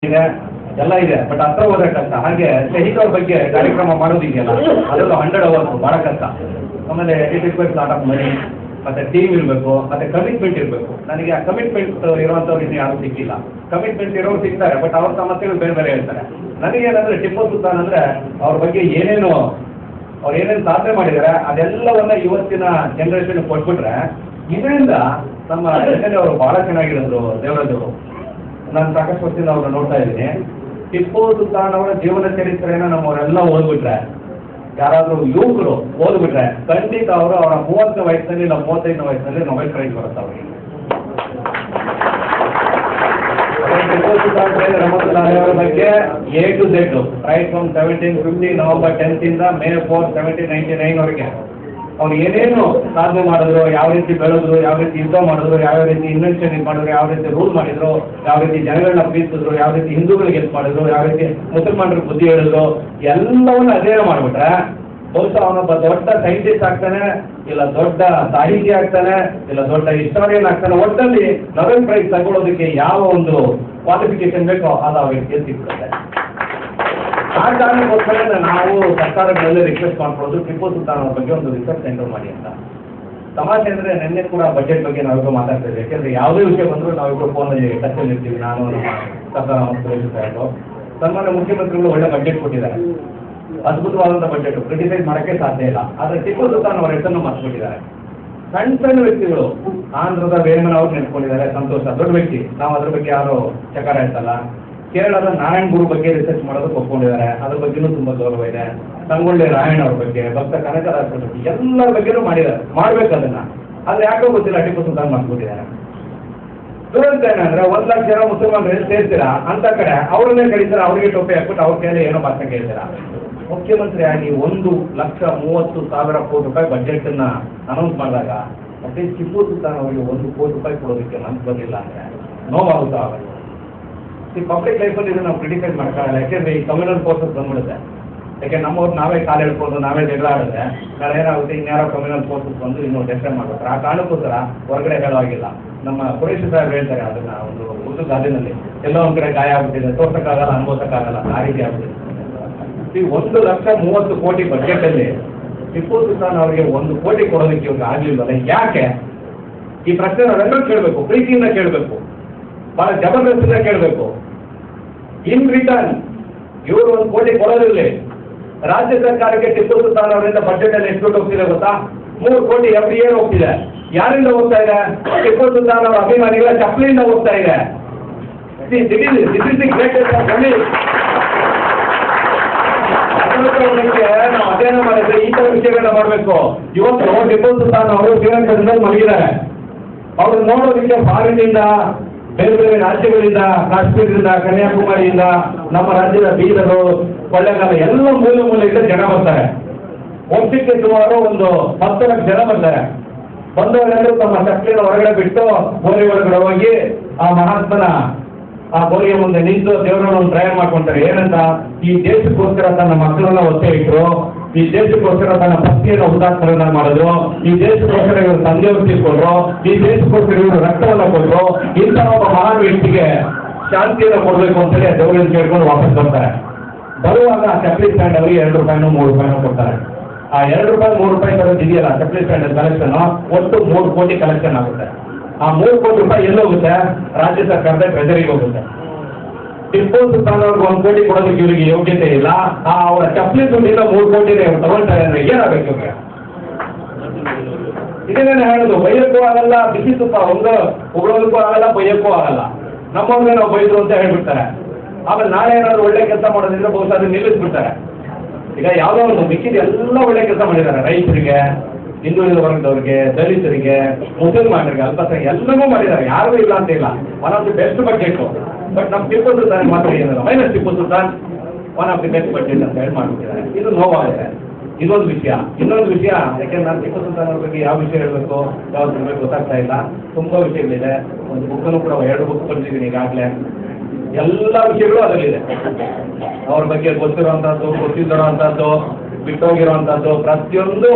ಇದೆ ಎಲ್ಲ ಇದೆ. ಬಟ್ ಹತ್ರ ಹೋದ್ರೆ ಕಷ್ಟ. ಹಾಗೆ ಶಹೀದ್ ಅವ್ರ ಬಗ್ಗೆ ಕಾರ್ಯಕ್ರಮ ಮಾಡೋದಿದೆಯಲ್ಲ, ಅದರಲ್ಲೂ 100 hours ಬಹಳ ಕಷ್ಟ. ಆಮೇಲೆ it requires lot of money, ಮತ್ತೆ ಟೀಮ್ ಇರಬೇಕು, ಮತ್ತೆ ಕಮಿಟ್ಮೆಂಟ್ ಇರಬೇಕು. ನನಗೆ ಆ ಕಮಿಟ್ಮೆಂಟ್ ಇರುವಂಥವ್ರು ಇನ್ನು ಯಾರು ಸಿಕ್ಕಿಲ್ಲ. ಕಮಿಟ್ಮೆಂಟ್ ಇರೋರು ಸಿಗ್ತಾರೆ, ಬಟ್ ಅವ್ರ ಸಮಸ್ಯೆಗಳು ಬೇರೆ ಬೇರೆ ಹೇಳ್ತಾರೆ. ನನಗೇನಂದ್ರೆ ಟಿಪ್ಪು ಸುಲ್ತಾನ್ ಅಂದ್ರೆ ಅವ್ರ ಬಗ್ಗೆ ಅವ್ರು ಏನೇನು ಸಾಧನೆ ಮಾಡಿದ್ದಾರೆ ಅದೆಲ್ಲವನ್ನ ಇವತ್ತಿನ ಜನರೇಷನ್ ಕೊಟ್ಬಿಟ್ರೆ, ಇದರಿಂದ ನಮ್ಮ ಅವರು ಬಹಳ ಚೆನ್ನಾಗಿರೋದು ದೇವರಾಜ್ ಅವರು. ನಾನು ಸಾಕಷ್ಟು ವರ್ಷದಿಂದ ಅವ್ರನ್ನ ನೋಡ್ತಾ ಇದ್ದೀನಿ. ಟಿಪ್ಪು ಸುಲ್ತಾನ್ ಅವರ ಜೀವನ ಚರಿತ್ರೆಯನ್ನ ನಮ್ಮವರೆಲ್ಲ ಓದ್ಬಿಟ್ರೆ, ಯಾರಾದ್ರೂ ಯುವಕರು ಓದ್ಬಿಟ್ರೆ ಖಂಡಿತ ಅವರ 30ನೇ ವಯಸ್ಸಿನಲ್ಲಿ ಇಲ್ಲ 35ನೇ ವಯಸ್ಸಿನಲ್ಲಿ ನೊಬೆಲ್ ಪ್ರೈಸ್ ಬರುತ್ತೆ ಅವರಿಗೆ. ಟಿಪ್ಪು ಸುಲ್ತಾನ್ ರಹಮತುಲ್ಲಾಹಿ ಅವರ ಬಗ್ಗೆ A to Z, right from 1750 November 10th ಇಂದ May 4, 1799 ವರೆಗೆ ಅವ್ರು ಏನೇನು ಸಾಧನೆ ಮಾಡಿದ್ರು, ಯಾವ ರೀತಿ ಬೆಳೆದ್ರು, ಯಾವ ರೀತಿ ಯುದ್ಧ ಮಾಡಿದ್ರು, ಯಾವ ರೀತಿ ಇನ್ವೆನ್ಷನ್ ಮಾಡಿದ್ರು, ಯಾವ ರೀತಿ ರೂಲ್ ಮಾಡಿದ್ರು, ಯಾವ ರೀತಿ ಜನಗಳನ್ನ ಪ್ರೀತಿಸಿದ್ರು, ಯಾವ ರೀತಿ ಹಿಂದೂಗಳಿಗೆ ಹೆಲ್ಪ್ ಮಾಡಿದ್ರು, ಯಾವ ರೀತಿ ಮುಸಲ್ಮಾನರಿಗೆ ಬುದ್ಧಿ ಹೇಳಿದ್ರು, ಎಲ್ಲವನ್ನ ಅಧ್ಯಯನ ಮಾಡ್ಬಿಟ್ರೆ ಬಹುಶಃ ಅವನೊಬ್ಬ ದೊಡ್ಡ ಸೈಂಟಿಸ್ಟ್ ಆಗ್ತಾನೆ, ಇಲ್ಲ ದೊಡ್ಡ ಸಾಹಿತಿ ಆಗ್ತಾನೆ, ಇಲ್ಲ ದೊಡ್ಡ ಹಿಸ್ಟಾರಿಯನ್ ಆಗ್ತಾನೆ. ಒಟ್ಟಲ್ಲಿ ನೊಬೆಲ್ ಪ್ರೈಸ್ ತಗೊಳ್ಳೋದಕ್ಕೆ ಯಾವ ಒಂದು ಕ್ವಾಲಿಫಿಕೇಶನ್ ಬೇಕೋ ಅದು ಆ ವ್ಯಕ್ತಿಗೆ ಸಿಗ್ತದೆ. ಆ ಕಾರಣಕ್ಕೋಸ್ಕರ ನಾವು ಸರ್ಕಾರಗಳಲ್ಲಿ ರಿಕ್ವೆಸ್ಟ್ ಮಾಡ್ಕೊಳ್ಳೋದು ಟಿಪ್ಪು ಸುಲ್ತಾನ್ ಅವ್ರ ಬಗ್ಗೆ ಒಂದು ರಿಸರ್ಚ್ ಸೆಂಟರ್ ಮಾಡಿ ಅಂತ. ತಮಾಷೆ ಅಂದ್ರೆ ನಿನ್ನೆ ಕೂಡ ಬಜೆಟ್ ಬಗ್ಗೆ ನಾವಿಬ್ರು ಮಾತಾಡ್ತಾ ಇದ್ದೀವಿ. ಯಾಕೆಂದ್ರೆ ಯಾವುದೇ ವಿಷಯ ಬಂದರೂ ನಾವಿಬ್ರು ಫೋನಲ್ಲಿ ಟಚಲ್ಲಿ ಇರ್ತೀವಿ. ನಾನು ನಮ್ಮ ಸರ್ಕಾರ ಸಾಹೇಬರು ಸನ್ಮಾನ್ಯ ಮುಖ್ಯಮಂತ್ರಿಗಳು ಒಳ್ಳೆ ಬಜೆಟ್ ಕೊಟ್ಟಿದ್ದಾರೆ, ಅದ್ಭುತವಾದಂಥ ಬಜೆಟ್, ಕ್ರಿಟಿಸೈಸ್ ಮಾಡೋಕ್ಕೆ ಸಾಧ್ಯ ಇಲ್ಲ. ಆದರೆ ಟಿಪ್ಪು ಸುಲ್ತಾನ್ ಅವರ ಹೆಸರನ್ನು ಮರ್ತ್ಬಿಟ್ಟಿದ್ದಾರೆ. ಸಣ್ಣ ಸಣ್ಣ ವ್ಯಕ್ತಿಗಳು, ಆಂಧ್ರದ ವೇಮನ ಅವ್ರು ನೆನ್ಸ್ಕೊಂಡಿದ್ದಾರೆ, ಸಂತೋಷ, ದೊಡ್ಡ ವ್ಯಕ್ತಿ, ನಾವು ಅದ್ರ ಬಗ್ಗೆ ಯಾರು ಚಕಾರ ಇರ್ತಲ್ಲ. ಕೇರಳದ ನಾರಾಯಣ್ ಗುರು ಬಗ್ಗೆ ರಿಸರ್ಚ್ ಮಾಡೋದಕ್ಕೆ ಒಪ್ಕೊಂಡಿದ್ದಾರೆ, ಅದ್ರ ಬಗ್ಗೆನೂ ತುಂಬಾ ಗೌರವ ಇದೆ. ಸಂಗೊಳ್ಳಿ ರಾಯಣ್ಣ ಅವ್ರ ಬಗ್ಗೆ, ಭಕ್ತ ಕನಕದಾಸರ ಬಗ್ಗೆ, ಎಲ್ಲರ ಬಗ್ಗೆನೂ ಮಾಡಿದ್ದಾರೆ, ಮಾಡ್ಬೇಕು ಅದನ್ನ. ಆದ್ರೆ ಯಾಕೋ ಗೊತ್ತಿಲ್ಲ ಟಿಪ್ಪು ಸುಲ್ತಾನ್ ಮಾಡ್ಬಿಟ್ಟಿದ್ದಾರೆ. ದುರಂತ ಏನಂದ್ರೆ 1 ಲಕ್ಷ ಜನ ಮುಸಲ್ಮಾನರು ಸೇರ್ತೀರಾ ಅಂತ ಕಡೆ ಅವ್ರನ್ನೇ ಕರೀತಾರೆ, ಅವ್ರಿಗೆ ಟೊಪ್ಪೆ ಹಾಕ್ಬಿಟ್ಟು ಅವ್ರ ಕೈಯಲ್ಲಿ ಏನೋ ಭಾಷಣ ಕೇಳ್ತೀರಾ. ಮುಖ್ಯಮಂತ್ರಿ ಆಗಿ 1,30,000 ಕೋಟಿ ರೂಪಾಯಿ ಬಜೆಟ್ ಅನ್ನ ಅನೌನ್ಸ್ ಮಾಡಿದಾಗ ಮತ್ತೆ ಟಿಪ್ಪು ಸುಲ್ತಾನ್ ಅವರಿಗೆ 1 ಕೋಟಿ ರೂಪಾಯಿ ಕೊಡೋದಕ್ಕೆ ಮನಸ್ಸು ಬಂದಿಲ್ಲ ಅಂದ್ರೆ ನೋವಾಗುತ್ತಾ ಆಗುತ್ತೆ. ಈ ಪಬ್ಲಿಕ್ ಲೈಫಲ್ಲಿ ಇದು ನಾವು ಕ್ರಿಟಿಸೈಸ್ ಮಾಡ್ಕೊಳ್ಳಲ್ಲ. ಯಾಕೆಂದ್ರೆ ಈ ಕಮ್ಯುನಲ್ ಫೋರ್ಸಸ್ ಬಂದ್ಬಿಡುತ್ತೆ. ಯಾಕೆ ನಮ್ಮವ್ರು ನಾವೇ ಕಾಲು ಹೇಳ್ಕೊಂಡು ನಾವೇ ಜಗಳ ಆಡಿದ್ರೆ ನಾಳೆ ಏನಾಗುತ್ತೆ, ಇನ್ಯಾರೋ ಕಮ್ಯುನಲ್ ಫೋರ್ಸಸ್ ಬಂದು ಇನ್ನೂ ಡೆಸ್ಟ್ರಾಯ್ ಮಾಡ್ತಾರೆ. ಆ ಕಾರಣಕ್ಕೋಸ್ಕರ ಹೊರಗಡೆ ಹೇಳುವಾಗಿಲ್ಲ. ನಮ್ಮ ಕುರೇಶ್ ಸಾಹೇಬ್ ಹೇಳ್ತಾರೆ ಅದನ್ನ ಒಂದು ಉರ್ದು ಗಾದಿನಲ್ಲಿ, ಎಲ್ಲೋ ಒಂದ್ ಕಡೆ ಗಾಯ ಆಗ್ಬಿಟ್ಟಿದೆ, ತೋರ್ಸಕ್ಕಾಗಲ್ಲ, ಅನ್ಭವಿಸಕ್ಕಾಗಲ್ಲ, ಆ ರೀತಿ ಆಗ್ಬಿಟ್ಟಿದೆ. ಈ 1,30,000 ಬಜೆಟ್ ಅಲ್ಲಿ ಟಿಪ್ಪು ಸುಲ್ತಾನ್ ಅವರಿಗೆ 1 ಕೋಟಿ ಕೊಡೋದಕ್ಕೆ ಇವ್ರಿಗೆ ಆಗ್ಲಿಲ್ವಲ್ಲ, ಯಾಕೆ? ಈ ಪ್ರಶ್ನೆ ನಾವೆಲ್ಲರೂ ಕೇಳಬೇಕು, ಪ್ರೀತಿಯಿಂದ ಕೇಳಬೇಕು, ಬಹಳ ಜಬರ್ದಸ್ತಿಂದ ಕೇಳಬೇಕು. ಇನ್ ರಿಟರ್ನ್ ಇವರು 1 ಕೋಟಿ ಕೊಡೋದಿರಲಿ. ರಾಜ್ಯ ಸರ್ಕಾರಕ್ಕೆ ಟಿಪ್ಪು ಸುಲ್ತಾನ್ ಅವರಿಂದ ಬಜೆಟ್ ಅಲ್ಲಿ ಎಷ್ಟು ಹೋಗ್ತಿದೆ ಗೊತ್ತಾ? 3 ಕೋಟಿ ಎವ್ರಿ ಇಯರ್ ಹೋಗ್ತಿದೆ. ಯಾರಿಂದ ಹೋಗ್ತಾ ಇದೆ? ಟಿಪ್ಪು ಸುಲ್ತಾನ್ ಅವರ ಅಭಿಮಾನಿಗಳ ಚಪ್ಪಲಿಯಿಂದ ಹೋಗ್ತಾ ಇದೆ. ನಾವು ಅಧ್ಯಯನ ಮಾಡಿದ್ರೆ ಈ ತರ ವಿಷಯಗಳನ್ನ ಮಾಡಬೇಕು. ಇವತ್ತು ಟಿಪ್ಪು ಸುಲ್ತಾನ್ ಅವರು ಶ್ರೀರಂಗಪಟ್ಟಣದಲ್ಲಿ ಮಲಗಿದ್ದಾರೆ. ಅವ್ರು ನೋಡೋದಕ್ಕೆ ಫಾರಿನ್ನಿಂದ, ಬೇರೆ ಬೇರೆ ರಾಜ್ಯಗಳಿಂದ, ಕಾಶ್ಮೀರದಿಂದ, ಕನ್ಯಾಕುಮಾರಿಯಿಂದ, ನಮ್ಮ ರಾಜ್ಯದ ಬೀದರು, ಕೊಳ್ಳೇಗಾಲ ಎಲ್ಲ ಮೂಲೆಯಿಂದ ಜನ ಬರ್ತಾರೆ. ವರ್ಷಕ್ಕೆ ಸುಮಾರು 10 ಲಕ್ಷ ಜನ ಬರ್ತಾರೆ. ಬಂದವರೆಲ್ಲರೂ ತಮ್ಮ ಶಕ್ತಿಯನ್ನು ಹೊರಗಡೆ ಬಿಟ್ಟು ಗೋರಿ ಒಳಗಡೆ ಹೋಗಿ ಆ ಮಹಾತ್ಮನ ಆ ಗೋರಿಯ ಮುಂದೆ ನಿಂತು ದೇವರನ್ನ ಒಂದು ಪ್ರೇಯರ್ ಮಾಡ್ಕೊಂತಾರೆ. ಏನಂತ? ಈ ದೇಶಕ್ಕೋಸ್ಕರ ತನ್ನ ಮಕ್ಕಳನ್ನ ಒತ್ತೆ ಇಟ್ಟರು, ಈ ದೇಶಕ್ಕೋಸ್ಕರ ತನ್ನ ಪತ್ನಿಯನ್ನು ಹುತಾತ್ಮರನ್ನ ಮಾಡಿದ್ರು, ಈ ದೇಶಕ್ಕೋಸ್ಕರ ಇವರು ತಂದೆಯವರು ತೀರ್ಕೊಂಡ್ರು, ಈ ದೇಶಕ್ಕೋಸ್ಕರ ಇವರು ರಕ್ತವನ್ನ ಕೊಟ್ಟರು. ಇಂತಹ ಒಬ್ಬ ಮಹಾನ್ ವ್ಯಕ್ತಿಗೆ ಶಾಂತಿಯನ್ನು ಕೊಡಬೇಕು ಅಂತೇಳಿ ದೇವರನ್ನು ಕೇಳ್ಕೊಂಡು ವಾಪಸ್ ಬರ್ತಾರೆ. ಬರುವಾಗ ಚಪ್ಪಲಿ ಸ್ಟ್ಯಾಂಡ್ ಅವರಿಗೆ 2 ರೂಪಾಯಿನೋ 3 ರೂಪಾಯಿನೋ ಕೊಡ್ತಾರೆ. ಆ 2 ರೂಪಾಯಿ 3 ರೂಪಾಯಿ ತರೋದು ಇದೆಯಲ್ಲ ಚಪ್ಪಲಿ ಸ್ಟ್ಯಾಂಡ್ ಕಲೆಕ್ಷನ್, ಒಟ್ಟು 3 ಕೋಟಿ ಕಲೆಕ್ಷನ್ ಆಗುತ್ತೆ. ಆ 3 ಕೋಟಿ ರೂಪಾಯಿ ಎಲ್ಲೋಗುತ್ತೆ? ರಾಜ್ಯ ಸರ್ಕಾರದ ಟ್ರೆಜರಿಗೆ ಹೋಗುತ್ತೆ. ಟಿಪ್ಪು ಸುಲ್ತಾನ್ ಅವ್ರಿಗೆ 1 ಕೋಟಿ ಕೊಡೋದಕ್ಕೆ ಇವರಿಗೆ ಯೋಗ್ಯತೆ ಇಲ್ಲ. ಅವರ ಚಪ್ಪಲಿ ದುಡ್ಡಿಂದ 3 ಕೋಟಿ ತಗೊಳ್ತಾರೆ ಅಂದ್ರೆ ಏನಾಗಬೇಕು? ಇದನ್ನೇ ಹೇಳೋದು. ಬೈಯಕ್ಕೂ ಆಗಲ್ಲ, ಬಿಸಿ ತುಪ್ಪ ಹೊಗಳೋದಕ್ಕೂ ಆಗಲ್ಲ, ಬೈಯಕ್ಕೂ ಆಗಲ್ಲ. ನಮ್ಮವ್ರಿಗೆ ನಾವು ಬೈದ್ರು ಅಂತ ಹೇಳ್ಬಿಡ್ತಾರೆ. ಆಮೇಲೆ ನಾಳೆ ಏನಾದ್ರು ಒಳ್ಳೆ ಕೆಲಸ ಮಾಡೋದ್ರಿಂದ ಬಹುಶಃ ಅದನ್ನ ನಿಲ್ಲಿಸ್ಬಿಡ್ತಾರೆ. ಈಗ ಯಾವುದೋ ಒಂದು ಮಿಕ್ಕಿದ ಎಲ್ಲ ಒಳ್ಳೆ ಕೆಲಸ ಮಾಡಿದ್ದಾರೆ. ರೈತರಿಗೆ, ಹಿಂದುಳಿದ ವರ್ಗದವ್ರಿಗೆ, ದಲಿತರಿಗೆ, ಮುಸಲ್ಮಾನರಿಗೆ, ಅಲ್ಪಸಂಖ್ಯಾತರಿಗೆ ಎಲ್ಲವೂ ಮಾಡಿದ್ದಾರೆ. ಯಾರಿಗೂ ಇಲ್ಲ ಅಂತ ಇಲ್ಲ. One of the best budget. But ನಮ್ಮ ಟಿಪ್ಪು ಸುಲ್ತಾನ್ ಮಾತ್ರ ಏನಲ್ಲ, minus Tipu Sultan one of the best budget ಅಂತ ಹೇಳಿ ಮಾಡ್ಬಿಟ್ಟಿದ್ದಾರೆ. ಇದು ನೋವಾಗಿದೆ. ಇದೊಂದು ವಿಷಯ. ಇನ್ನೊಂದು ವಿಷಯ, ಯಾಕೆಂದ್ರೆ ನಾನು ಟಿಪ್ಪು ಸುಲ್ತಾನ್ ಅವ್ರ ಬಗ್ಗೆ ಯಾವ ವಿಷಯ ಹೇಳಬೇಕು, ಯಾವ್ದು ಹೇಳಬೇಕು ಗೊತ್ತಾಗ್ತಾ ಇಲ್ಲ. ತುಂಬಾ ವಿಷಯಗಳಿದೆ. ಒಂದು ಬುಕ್ಕನ್ನು ಕೂಡ 2 ಬುಕ್ ಬರ್ತಿದ್ದೀನಿ ಈಗಾಗಲೇ. ಎಲ್ಲ ವಿಷಯಗಳು ಅದರಲ್ಲಿದೆ. ಅವ್ರ ಬಗ್ಗೆ ಗೊತ್ತಿರುವಂತಹದ್ದು, ಗೊತ್ತಿದ್ದರುವಂತಹದ್ದು, ಬಿಟ್ಟೋಗಿರುವಂತಹದ್ದು ಪ್ರತಿಯೊಂದು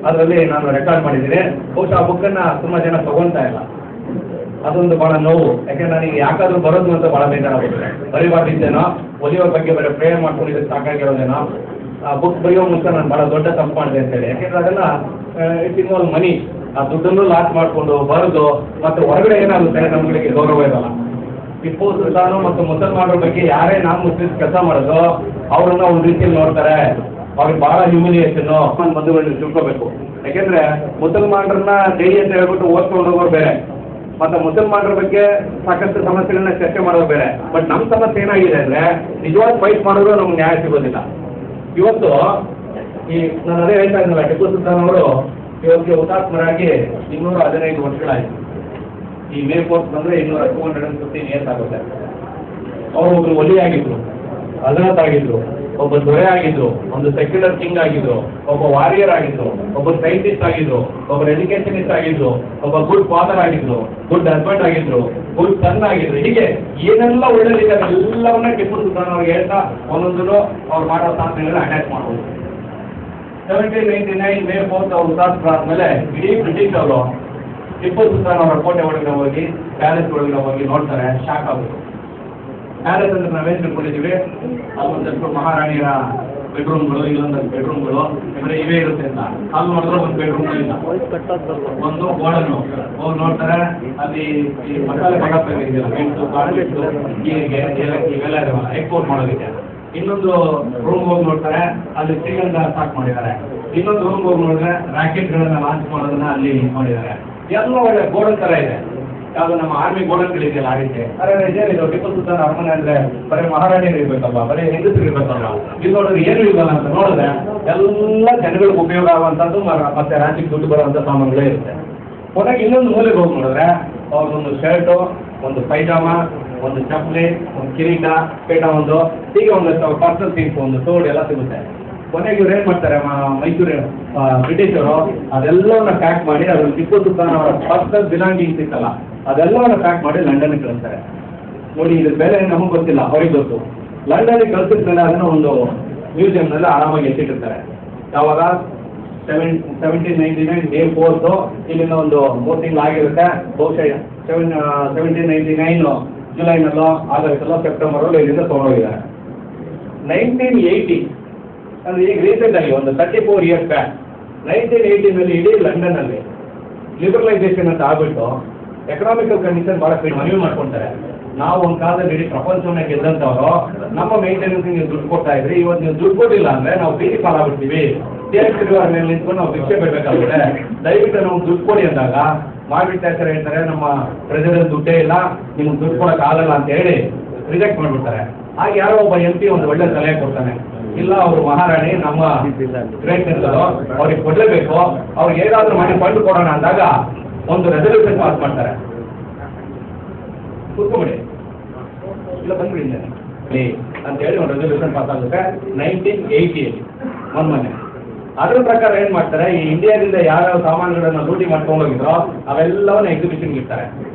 ಅದರಲ್ಲಿ ನಾನು ರೆಕಾರ್ಡ್ ಮಾಡಿದ್ದೀನಿ. ಬಹುಶಃ ಆ ಬುಕ್ಕನ್ನ ತುಂಬಾ ಜನ ತಗೊಳ್ತಾ ಇಲ್ಲ. ಅದೊಂದು ಬಹಳ ನೋವು. ಯಾಕಂದ್ರೆ ನನಗೆ ಯಾಕಾದ್ರೂ ಬರೋದು ಅಂತ ಬಹಳ ಬೇಜಾರಾಗುತ್ತೆ. ಬರಿಬಾರ್ದಿದ್ದೇನೋ, ಒಲಿಯೋರ ಬಗ್ಗೆ ಬರೀ ಪ್ರೇಯರ್ ಮಾಡ್ಕೊಂಡಿದ್ದು ಸಾಕಾಗಿರೋದೇನೋ, ಬುಕ್ ಬರೆಯೋ ಮುಂಚೆ ನಾನು ಬಹಳ ದೊಡ್ಡ ತಪ್ಪು ಮಾಡಿದೆ ಅಂತೇಳಿ. ಯಾಕೆಂದ್ರೆ ಅದೆಲ್ಲ ಇಟ್ ಇನ್ವಾಲ್ವ್ ಮನಿ. ಆ ದುಡ್ಡನ್ನು ಲಾಸ್ ಮಾಡಿಕೊಂಡು ಬರೆದು ಮತ್ತೆ ಹೊರಗಡೆ ಏನಾಗುತ್ತೆ ನಮ್ಗಳಿಗೆ ಗೌರವ ಇರಲ್ಲ. ಟಿಪ್ಪು ಸುಲ್ತಾನು ಮತ್ತು ಮುಸಲ್ಮಾನರ ಬಗ್ಗೆ ಯಾರೇ ನಾನ್ ಮುಸ್ಲಿಮ್ಸ್ ಕೆಲಸ ಮಾಡೋದು ಅವ್ರನ್ನ ಒಂದು ರೀತಿಯಲ್ಲಿ ನೋಡ್ತಾರೆ. ಅವ್ರಿಗೆ ಬಹಳ ಹ್ಯೂಮಿಲಿಯೇಷನ್ ಬಂಧುಗಳನ್ನ ತಿಳ್ಕೋಬೇಕು. ಯಾಕೆಂದ್ರೆ ಮುಸಲ್ಮಾನರನ್ನ ಡೈಲಿ ಅಂತ ಹೇಳ್ಬಿಟ್ಟು ಓದ್ಕೊಂಡು ಹೋಗೋರು ಬೇರೆ, ಮತ್ತೆ ಮುಸಲ್ಮಾನರ ಬಗ್ಗೆ ಸಾಕಷ್ಟು ಸಮಸ್ಯೆಗಳನ್ನ ಚರ್ಚೆ ಮಾಡೋದು ಬೇರೆ. ಬಟ್ ನಮ್ಮ ಸಮಸ್ಯೆ ಏನಾಗಿದೆ ಅಂದ್ರೆ ನಿಜವಾದ ಫೈಟ್ ಮಾಡೋದು ನಮ್ಗೆ ನ್ಯಾಯ ಸಿಗೋದಿಲ್ಲ. ಇವತ್ತು ಈ ನಾನು ಅದೇ ಹೇಳ್ತಾ ಇದ್ದೀನಲ್ಲ, ಟಿಪ್ಪು ಸುಲ್ತಾನ್ ಅವರು ಇವತ್ತಿಗೆ ಹುತಾತ್ಮರಾಗಿ 215 ವರ್ಷಗಳಾಯಿತು. ಈ ಮೇ 4 ಬಂದ್ರೆ 215 ಇಯರ್ಸ್ ಆಗುತ್ತೆ. ಅವರು ಒಬ್ರು ಒಲಿಯಾಗಿದ್ರು, ಅಜರತ್ ಆಗಿದ್ರು, ಒಬ್ಬ ದೊರೆ ಆಗಿದ್ರು, ಒಂದು ಸೆಕ್ಯುಲರ್ ಕಿಂಗ್ ಆಗಿದ್ರು, ಒಬ್ಬ ವಾರಿಯರ್ ಆಗಿದ್ರು, ಒಬ್ಬ ಸೈಂಟಿಸ್ಟ್ ಆಗಿದ್ರು, ಒಬ್ಬ ಎಜುಕೇಶನಿಸ್ಟ್ ಆಗಿದ್ರು, ಒಬ್ಬ ಗುಡ್ ಫಾದರ್ ಆಗಿದ್ರು, ಗುಡ್ ಹಸ್ಬೆಂಡ್ ಆಗಿದ್ರು, ಗುಡ್ ಸನ್ ಆಗಿದ್ರು. ಹೀಗೆ ಏನೆಲ್ಲ ಒಳ್ಳೆದಿದೆ ಎಲ್ಲವನ್ನ ಟಿಪ್ಪು ಸುಲ್ತಾನ್ ಅವ್ರಿಗೆ ಹೇಳ್ತಾ ಒಂದೊಂದು ಅವ್ರು ಮಾಡೋ ಸಾಧನೆಗಳನ್ನ ಅಟ್ಯಾಚ್ ಮಾಡ್ಬೋದು. 1799 ಮೇ 4 ಅವ್ರು ಹುತಾತ್ಮರಾದ್ಮೇಲೆ ಇಡೀ ಬ್ರಿಟಿಷ್ ಅವರು ಟಿಪ್ಪು ಸುಲ್ತಾನ್ ಅವರ ಕೋಟೆ ಒಳಗಡೆ ಹೋಗಿ, ಪ್ಯಾಲೇಸ್ ಒಳಗಡೆ ಹೋಗಿ ನೋಡ್ತಾರೆ, ಶಾಕ್ ಆಗುತ್ತೆ. ಪ್ಯಾಲೇಸ್ ಅಂದ್ರೆ ನಾವೇನು ತಿಳ್ಕೊಂಡಿದ್ದೀವಿ, ಅಲ್ಲೊಂದಷ್ಟು ಮಹಾರಾಣಿಯರ ಬೆಡ್ರೂಮ್ಗಳು, ಇಲ್ಲೊಂದಷ್ಟು ಬೆಡ್ರೂಮ್ಗಳು ಇವೇ ಇರುತ್ತೆ ಅಂತ. ಅಲ್ಲಿ ನೋಡಿದ್ರೆ ಒಂದು ಬೆಡ್ರೂಮ್ ಇಲ್ಲ, ಒಂದು ಗೋಡನ್ನು ಹೋಗಿ ನೋಡ್ತಾರೆ. ಅಲ್ಲಿ ಈ ಮಸಾಲೆ ಪದಾರ್ಥ ಇದೆಯಲ್ಲ, ಮೆಣಸು, ಕಾಳು, ಜೀರಿಗೆ, ಏಲಕ್ಕಿ ಇವೆಲ್ಲ ಇದಾವಲ್ಲ ಎಕ್ಸ್ಪೋರ್ಟ್ ಮಾಡೋದಕ್ಕೆ. ಇನ್ನೊಂದು ರೂಮ್ ಹೋಗಿ ನೋಡ್ತಾರೆ, ಅಲ್ಲಿ ಶ್ರೀಗಂಧ ಸ್ಟಾಕ್ ಮಾಡಿದ್ದಾರೆ. ಇನ್ನೊಂದು ರೂಮ್ ಹೋಗಿ ನೋಡಿದ್ರೆ ರಾಕೆಟ್ಗಳನ್ನ ಲಾಂಚ್ ಮಾಡೋದನ್ನ ಅಲ್ಲಿ ಮಾಡಿದ್ದಾರೆ. ಎಲ್ಲ ಒಳ್ಳೆ ಗೋಡನ್ ತರ ಇದೆ. ಯಾವುದು ನಮ್ಮ ಆರ್ಮಿ ಗೋಡನ್ಗಳಿದೆಯಲ್ಲ ಆ ರೀತಿ. ಇದೇನಿದೆ ಟಿಪ್ಪು ಸುಲ್ತಾನ್ ಅರಮನೆ ಅಂದ್ರೆ ಬರೀ ಮಹಾರಾಣಿಯರು ಇರ್ಬೇಕಲ್ವಾ, ಬರೀ ಹೆಂಗಸರು ಇರ್ಬೇಕಲ್ವಾ? ಇಲ್ಲಿ ನೋಡಿದ್ರೆ ಏನು ಇಲ್ವಲ್ಲ ಅಂತ ನೋಡಿದ್ರೆ ಎಲ್ಲ ಜನಗಳಿಗೆ ಉಪಯೋಗ ಆಗುವಂಥದ್ದು ಮತ್ತೆ ರಾಜ್ಯಕ್ಕೆ ದುಡ್ಡು ಬರುವಂಥ ಸಾಮಾನುಗಳೇ ಇರುತ್ತೆ. ಕೊನೆಗೆ ಇನ್ನೊಂದು ಮೂಲೆಗೆ ಹೋಗಿ ನೋಡಿದ್ರೆ ಅವ್ರದ್ದೊಂದು ಶರ್ಟು, ಒಂದು ಪೈಜಾಮ, ಒಂದು ಚಪ್ಪಲಿ, ಒಂದು ಕಿರೀಟ, ಪೇಟ, ಒಂದು ಹೀಗೆ ಒಂದಷ್ಟು ಪರ್ಸನಲ್ ಥಿಂಗ್ಸ್, ಒಂದು ತೋಡು ಎಲ್ಲ ಸಿಗುತ್ತೆ. ಕೊನೆಗೆ ಇವ್ರು ಏನ್ ಮಾಡ್ತಾರೆ, ಮೈಸೂರು ಬ್ರಿಟಿಷರು ಅದೆಲ್ಲವನ್ನ ಪ್ಯಾಕ್ ಮಾಡಿ ಅದ್ರಲ್ಲಿ ಟಿಪ್ಪು ಸುಲ್ತಾನ್ ಅವರ ಪರ್ಸನಲ್ ಬಿಲಾಂಗಿಂಗ್ಸ್ ಇತ್ತಲ್ಲ ಅದೆಲ್ಲವನ್ನ ಪ್ಯಾಕ್ ಮಾಡಿ ಲಂಡನ್ಗೆ ಕಳಿಸ್ತಾರೆ. ನೋಡಿ, ಇದ್ರ ಬೆಲೆ ನಮಗೆ ಗೊತ್ತಿಲ್ಲ, ಅವ್ರಿಗೆ ಗೊತ್ತು. ಲಂಡನ್ಗೆ ಕಳಿಸಿದ್ಮೇಲೆ ಅದನ್ನ ಒಂದು ಮ್ಯೂಸಿಯಂನಲ್ಲಿ ಆರಾಮಾಗಿ ಎತ್ತಿಟ್ಟಿರ್ತಾರೆ. ಯಾವಾಗ 1799 ಮೇ 4 ಇಲ್ಲಿಂದ ಒಂದು 3 ತಿಂಗಳು ಆಗಿರುತ್ತೆ. ಬಹುಶಃ 1799 ಜುಲೈನಲ್ಲೋ, ಆಗಸ್ಟಲ್ಲೋ, ಸೆಪ್ಟೆಂಬರಲ್ಲೋ ಇಲ್ಲಿಂದ ತೊಗೊಂಡೋಗಿದ್ದಾರೆ. 1980 ಅಂದ್ರೆ ಈಗ ರೀಸೆಂಟ್ ಆಗಿ ಒಂದು 34 ಇಯರ್ಸ್ ಬ್ಯಾಕ್ 1980 ಇಡೀ ಲಂಡನ್ ಅಲ್ಲಿ ಲಿಬರಲೈಸೇಷನ್ ಅಂತ ಆಗ್ಬಿಟ್ಟು ಎಕನಾಮಿಕಲ್ ಕಂಡೀಷನ್ ಬಹಳ ಮನವಿ ಮಾಡ್ಕೊಂತಾರೆ. ನಾವು ಒಂದು ಕಾಲದಲ್ಲಿ ಇಡೀ ಪ್ರಪಂಚವನ್ನ ಗೆದ್ದಂತವ್ರು ನಮ್ಮ ಮೇಂಟೆನೆನ್ಸ್ ನೀವು ದುಡ್ಡು ಕೊಡ್ತಾ ಇದ್ರಿ, ಇವತ್ತು ನೀವು ದುಡ್ಡು ಕೊಟ್ಟಿಲ್ಲ ಅಂದ್ರೆ ನಾವು ಬೀದಿ ಪಾಲಾಗ್ಬಿಡ್ತೀವಿ, TRS ಮೇಲೆ ನಿಂತ್ಕೊಂಡು ನಾವು ಭಿಕ್ಷೆ ಬಿಡ್ಬೇಕಾಗುತ್ತೆ, ದಯವಿಟ್ಟು ನಮ್ಗೆ ದುಡ್ಡು ಕೊಡಿ ಅಂದಾಗ ಮಾಡ್ಬಿಟ್ಟು ಹೇಳ್ತಾರೆ, ನಮ್ಮ ಪ್ರೆಸಿಡೆಂಟ್ ದುಡ್ಡೇ ಇಲ್ಲ, ನಿಮ್ಗೆ ದುಡ್ಡು ಕೊಡಕ್ ಆಗಲ್ಲ ಅಂತ ಹೇಳಿ ರಿಜೆಕ್ಟ್ ಮಾಡ್ಬಿಡ್ತಾರೆ. ಆಗ ಯಾರೋ ಒಬ್ಬ MP ಒಂದು ಒಳ್ಳೆ ಸಲಹೆ ಕೊಡ್ತಾನೆ, ಇಲ್ಲ ಅವರು ಮಹಾರಾಣಿ ನಮ್ಮ ಗ್ರೇಟ್ ಇರ್ತಾರೋ ಅವ್ರಿಗೆ ಕೊಡ್ಲೇಬೇಕು, ಅವ್ರಿಗೆ ಏನಾದ್ರೂ ಮಾಡಿ ಫಂಡ್ ಕೊಡೋಣ ಅಂದಾಗ ಒಂದು ರೆಸಲ್ಯೂಷನ್ ಪಾಸ್ ಮಾಡ್ತಾರೆ. ಕೂತ್ಕೊಂಬಿಡಿ, ಇಲ್ಲ ಬಂದ್ಬಿಡಿ ಅಂತ ಹೇಳಿ ಒಂದು ರೆಸಲ್ಯೂಷನ್ ಪಾಸ್ ಆಗುತ್ತೆ 1980 ಮೊನ್ನೆ. ಅದ್ರ ಪ್ರಕಾರ ಏನ್ ಮಾಡ್ತಾರೆ, ಈ ಇಂಡಿಯಾದಿಂದ ಯಾವ್ಯಾವ ಸಾಮಾನುಗಳನ್ನ ಲೂಟಿ ಮಾಡ್ಕೊಂಡು ಹೋಗಿದ್ರೋ ಅವೆಲ್ಲವನ್ನ ಎಕ್ಸಿಬಿಷನ್ ಇರ್ತಾರೆ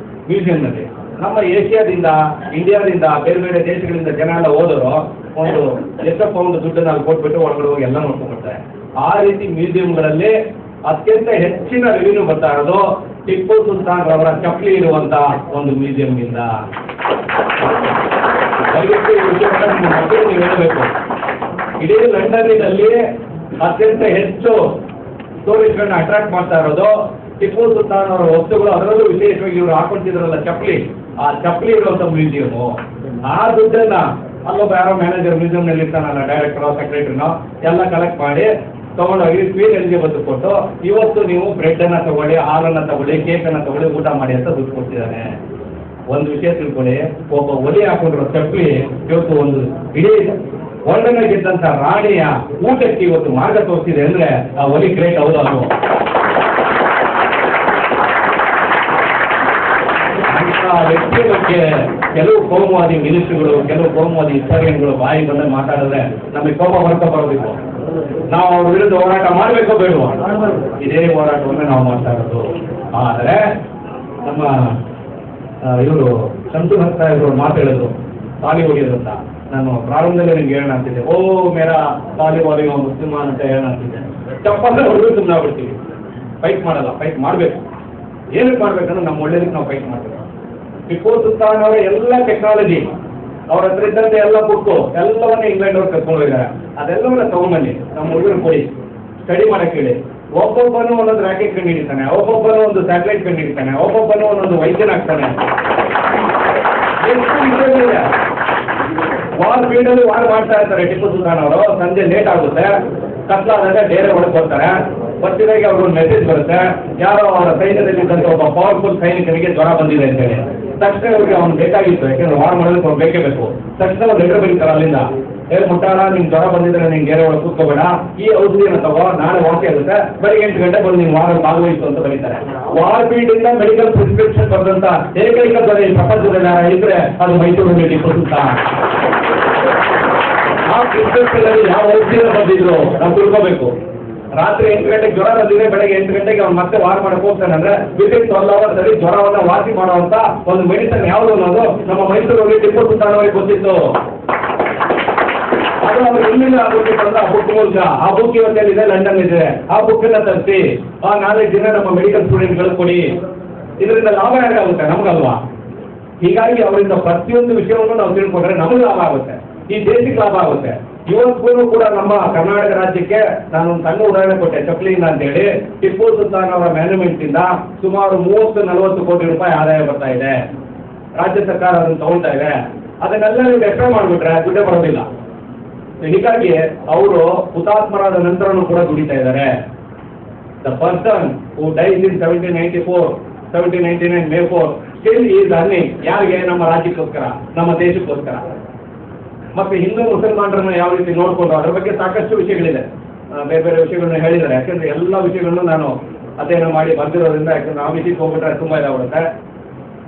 ಮ್ಯೂಸಿಯಂನಲ್ಲಿ. ನಮ್ಮ ಏಷ್ಯಾದಿಂದ, ಇಂಡಿಯಾದಿಂದ, ಬೇರೆ ಬೇರೆ ದೇಶಗಳಿಂದ ಜನ ಎಲ್ಲ ಹೋದರು ಒಂದು ಎಷ್ಟಪ್ಪ ಒಂದು ದುಡ್ಡನ್ನ ಅಲ್ಲಿ ಕೊಟ್ಬಿಟ್ಟು ಒಳಗಡೆ ಹೋಗಿ ಎಲ್ಲ ನೋಡ್ಕೊಂಡ್ಬಿಡ್ತಾರೆ. ಆ ರೀತಿ ಮ್ಯೂಸಿಯಂಗಳಲ್ಲಿ ಅತ್ಯಂತ ಹೆಚ್ಚಿನ ರೆವಿನ್ಯೂ ಬರ್ತಾ ಇರೋದು ಟಿಪ್ಪು ಸುಲ್ತಾನ್ ರವರ ಚಪ್ಪಲಿ ಇರುವಂತ ಒಂದು ಮ್ಯೂಸಿಯಂನಿಂದ. ದಯವಿಟ್ಟು ಈ ವಿಷಯವನ್ನು ನಿಮ್ಮ ಮಕ್ಕಳು ನೀವು ಹೇಳಬೇಕು. ಇಡೀ ಲಂಡನ್ನಲ್ಲಿ ಅತ್ಯಂತ ಹೆಚ್ಚು ಟೂರಿಸ್ಟ್ಗಳನ್ನ ಅಟ್ರಾಕ್ಟ್ ಮಾಡ್ತಾ ಇರೋದು ಟಿಪ್ಪು ಸುಲ್ತಾನ್ ಅವರ ವಸ್ತುಗಳು, ಅದರಲ್ಲೂ ವಿಶೇಷವಾಗಿ ಇವರು ಹಾಕೊಳ್ತಿದ್ರಲ್ಲ ಚಪ್ಪಲಿ, ಆ ಚಪ್ಪಲಿ ಇರುವಂತ ಮ್ಯೂಸಿಯಂ. ಆ ದುಡ್ಡನ್ನ ಅಲ್ಲೊಬ್ಬ ಯಾರೋ ಮ್ಯಾನೇಜರ್ ಮ್ಯೂಸಿಯಂ ನಲ್ಲಿ ಇರ್ತಾನಲ್ಲ, ಡೈರೆಕ್ಟರ್ ಸೆಕ್ರೆಟರಿನೋ ಎಲ್ಲ ಕಲೆಕ್ಟ್ ಮಾಡಿ ತಗೊಂಡೋಗಿ ಸ್ವೀಟ್ ಎಲ್ಲಿಗೆ ಬಂದು ಕೊಟ್ಟು ಇವತ್ತು ನೀವು ಬ್ರೆಡ್ ಅನ್ನ ತಗೊಳ್ಳಿ, ಹಾಲನ್ನ ತಗೊಳ್ಳಿ, ಕೇಕ್ ಅನ್ನ ತಗೊಳ್ಳಿ, ಊಟ ಮಾಡಿ ಅಂತ ದುಡ್ಡು ಕೊಡ್ತಿದ್ದಾನೆ. ಒಂದು ವಿಷಯ ತಿಳ್ಕೊಳ್ಳಿ, ಒಬ್ಬ ಒಲಿ ಹಾಕೊಂಡಿರೋ ಚಪ್ಪಲಿ ಇವತ್ತು ಒಂದು ಇಡೀ ವರ್ಲ್ಡ್ ಗೆದ್ದಂತ ರಾಣಿಯ ಊಟಕ್ಕೆ ಇವತ್ತು ಮಾರ್ಗ ತೋರಿಸಿದೆ ಅಂದ್ರೆ ಆ ಒಲಿ ಗ್ರೇಟ್ ಹೌದು ಅಲ್ವೋ? ವ್ಯಕ್ತಿ ಬಗ್ಗೆ ಕೆಲವು ಕೋಮುವಾದಿ ಮಿನಿಸ್ಟ್ರಿಗಳು, ಕೆಲವು ಕೋಮುವಾದಿ ಇಸ್ಲಾಮಿಯನ್ಗಳು ಬಾಯಿ ಬಂದಾಗ ಮಾತಾಡಿದ್ರೆ ನಮಗೆ ಕೋಪ ಹೊರತ ಬರೋದಿಲ್ಲ. ನಾವು ಅವ್ರ ವಿರುದ್ಧ ಹೋರಾಟ ಮಾಡಬೇಕೋ ಬೇಡವೋ? ಇದೇ ಹೋರಾಟವನ್ನು ನಾವು ಮಾಡ್ತಾ ಇರೋದು. ಆದರೆ ನಮ್ಮ ಇವರು ಶಂತು ಭಕ್ತ ಇವರು ಮಾತಾಡೋದು ತಾಲಿ ಹೊಡಿಯೋದು ಅಂತ ನಾನು ಪ್ರಾರಂಭದಲ್ಲೇ ನಿಮ್ಗೆ ಹೇಳೋಣ ಅಂತಿದ್ದೆ. ಓ ಮೇರಾ ತಾಲಿ ವಾಲಿ ಮುಸ್ಲಿಮಾನ್ ಅಂತ ಹೇಳೋಣ ಅಂತಿದ್ದೆ. ತಪ್ಪಂದ್ರೆ ಹೊರಗೆ ಸುಮ್ಮನೆ ಆಗ್ಬಿಡ್ತೀವಿ. ಫೈಟ್ ಮಾಡಲ್ಲ, ಫೈಟ್ ಮಾಡಬೇಕು. ಏನಕ್ಕೆ ಮಾಡ್ಬೇಕಂದ್ರೆ ನಮ್ಮ ಒಳ್ಳೇದಕ್ಕೆ ನಾವು ಫೈಟ್ ಮಾಡಬೇಕು. ಟಿಪ್ಪು ಸುಲ್ತಾನ್ ಅವರ ಎಲ್ಲ ಟೆಕ್ನಾಲಜಿ ಅವ್ರ ಹತ್ರ ಇದ್ದಂತೆ ಎಲ್ಲ ಬುಕ್ಕು ಎಲ್ಲವನ್ನ ಇಂಗ್ಲೆಂಡ್ ಅವ್ರು ಕರ್ಕೊಂಡು ಹೋಗಿದ್ದಾರೆ. ಅದೆಲ್ಲವನ್ನ ತಗೊಂಬನ್ನಿ, ನಮ್ಮ ಹುಡುಗರು ಕೊಡಿ, ಸ್ಟಡಿ ಮಾಡಕ್ಕೆ ಹೇಳಿ. ಒಬ್ಬೊಬ್ಬನು ಒಂದೊಂದು ರಾಕೆಟ್ ಕಂಡು ಹಿಡಿತಾನೆ, ಒಬ್ಬೊಬ್ಬನು ಒಂದು ಸ್ಯಾಟಲೈಟ್ ಕಂಡು ಹಿಡಿತಾನೆ, ಒಬ್ಬೊಬ್ಬನು ಒಂದೊಂದು ವೈದ್ಯನಾಗ್ತಾನೆ. ವಾರ್ ಫೀಲ್ಡಲ್ಲಿ ವಾರ್ ಮಾಡ್ತಾ ಇರ್ತಾರೆ ಟಿಪ್ಪು ಸುಲ್ತಾನ್ ಅವರು. ಸಂಜೆ ಲೇಟ್ ಆಗುತ್ತೆ, ಕತ್ಲಾದಾಗ ಡೇರೆ ಒಳಗೆ ಬರ್ತಾರೆ. ಬರ್ತಿದಾಗೆ ಅವ್ರಿಗೊಂದು ಮೆಸೇಜ್ ಬರುತ್ತೆ, ಯಾರೋ ಅವರ ಸೈನ್ಯದಲ್ಲಿದ್ದಂಥ ಒಬ್ಬ ಪವರ್ಫುಲ್ ಸೈನಿಕನಿಗೆ ಜ್ವರ ಬಂದಿದೆ ಅಂತ ಹೇಳಿ. ತಕ್ಷಣ ಅವ್ರಿಗೆ ಅವ್ನು ಬೇಕಾಗಿತ್ತು, ಯಾಕೆಂದ್ರೆ ವಾರ್ ಮಾಡೋದಕ್ಕೆ ಅವ್ರು ಬೇಕೇ ಬೇಕು. ತಕ್ಷಣ ಅವ್ರು ಲೆಟರ್ ಬರೀತಾರೆ ಅಲ್ಲಿಂದ, ಮುಟ್ಟಾಳ ನಿಮ್ಗೆ ಜ್ವರ ಬಂದಿದ್ರೆ ನಿಮ್ಗೆ ಡೇರೆ ಒಳಗೆ ಕೂತ್ಕೋಬೇಡ, ಈ ಔಷಧಿಯನ್ನು ತಗೋ, ನಾಳೆ ವಾಸಿ ಆಗುತ್ತೆ, ಬೆಳಿಗ್ಗೆ 8 ಗಂಟೆ ಬಂದು ನೀವು ವಾರ ಭಾಗವಹಿಸು ಅಂತ ಬರೀತಾರೆ. ವಾರ್ ಫೀಲ್ಡ್ ಇಂದ ಮೆಡಿಕಲ್ ಪ್ರಿಸ್ಕ್ರಿಪ್ಷನ್ ಬರೆದಂತ ಏಕೈಕ ಜ್ವರ ಈ ಪ್ರಪಂಚದಲ್ಲಿ ಇದ್ರೆ ಅದು ಮೈಸೂರಲ್ಲಿ ಟಿಪ್ಪು ಸುಲ್ತಾನ್. ಆ ಪ್ರಿಸ್ಕ್ರಿಪ್ಷನ್ ಯಾವ ಔಷಧಿಯನ್ನು ಬಂದಿದ್ರು ನಾವು ತಿಳ್ಕೋಬೇಕು. ರಾತ್ರಿ 8 ಗಂಟೆಗೆ ಜ್ವರ ಬಂದಿದೆ, ಬೆಳಗ್ಗೆ 8 ಗಂಟೆಗೆ ಅವ್ನು ಮತ್ತೆ ವಾರ್ ಮಾಡಕ್ಕೆ ಹೋಗ್ತಾನೆ ಅಂದ್ರೆ ವಿತಿನ್ 12 hours ಅಲ್ಲಿ ಜ್ವರವನ್ನ ವಾಸಿ ಮಾಡುವಂತ ಒಂದು ಮೆಡಿಸನ್ ಯಾವುದು ಅನ್ನೋದು ನಮ್ಮ ಮೈಸೂರಲ್ಲಿ ಟಿಪ್ಪು ಸುಲ್ತಾನ್ ಅವರಿಗೆ ಗೊತ್ತಿತ್ತು. ಅದು ಅವ್ರು ಎಲ್ಲಿಂದ ಆಗ್ಬಿಟ್ಟಿತ್ತು ಆ ಬುಕ್ ಮೂಲಕ. ಆ ಬುಕ್ ಇವತ್ತೇನಿದೆ ಲಂಡನ್ ಇದೆ, ಆ ಬುಕ್ ಅನ್ನ ತರಿಸಿ ಆ 4 ದಿನ ನಮ್ಮ ಮೆಡಿಕಲ್ ಸ್ಟೂಡೆಂಟ್ಗಳು ಕೊಡಿ. ಇದರಿಂದ ಲಾಭ ಯಾರಿಗಾಗುತ್ತೆ? ನಮಗಲ್ವಾ? ಹೀಗಾಗಿ ಅವರಿಂದ ಪ್ರತಿಯೊಂದು ವಿಷಯವನ್ನು ನಾವು ತಿಳ್ಕೊಂಡ್ರೆ ನಮಗೆ ಲಾಭ ಆಗುತ್ತೆ, ಈ ದೇಶಕ್ಕೆ ಲಾಭ ಆಗುತ್ತೆ. ಇವತ್ತಿಗೂ ಕೂಡ ನಮ್ಮ ಕರ್ನಾಟಕ ರಾಜ್ಯಕ್ಕೆ ನಾನೊಂದು ಸಣ್ಣ ಉದಾಹರಣೆ ಕೊಟ್ಟೆ, ಚಪ್ಲಿಯಿಂದ ಅಂತೇಳಿ. ಟಿಪ್ಪು ಸುಲ್ತಾನ್ ಅವರ ಮ್ಯಾನ್ಯುಮೆಂಟ್ ಇಂದ ಸುಮಾರು 30-40 ಕೋಟಿ ರೂಪಾಯಿ ಆದಾಯ ಬರ್ತಾ ಇದೆ. ರಾಜ್ಯ ಸರ್ಕಾರ ಅದನ್ನು ತಗೊಳ್ತಾ ಇದೆ. ಅದನ್ನೆಲ್ಲ ನೀವು ಲೆಕ್ಕ ಮಾಡಿಬಿಟ್ರೆ ದುಡ್ಡೇ ಬರೋದಿಲ್ಲ. ಹೀಗಾಗಿ ಅವರು ಹುತಾತ್ಮರಾದ ನಂತರನೂ ಕೂಡ ದುಡಿತಾ ಇದ್ದಾರೆ. The person who dies in 1794, 1799 May 4 still is earning. ಯಾರಿಗೆ? ನಮ್ಮ ರಾಜ್ಯಕ್ಕೋಸ್ಕರ, ನಮ್ಮ ದೇಶಕ್ಕೋಸ್ಕರ. ಮತ್ತೆ ಹಿಂದೂ ಮುಸಲ್ಮಾನರನ್ನ ಯಾವ ರೀತಿ ನೋಡ್ಕೊಂಡು ಅದ್ರ ಬಗ್ಗೆ ಸಾಕಷ್ಟು ವಿಷಯಗಳಿದೆ, ಬೇರೆ ಬೇರೆ ವಿಷಯಗಳನ್ನ ಹೇಳಿದ್ದಾರೆ. ಯಾಕಂದ್ರೆ ಎಲ್ಲ ವಿಷಯಗಳನ್ನು ನಾನು ಅಧ್ಯಯನ ಮಾಡಿ ಬಂದಿರೋದ್ರಿಂದ, ಯಾಕಂದ್ರೆ ಆ ವಿಷಯಕ್ಕೆ ಹೋಗ್ಬಿಟ್ರೆ ತುಂಬಾ ಇದಾಗ್ಬಿಡುತ್ತೆ.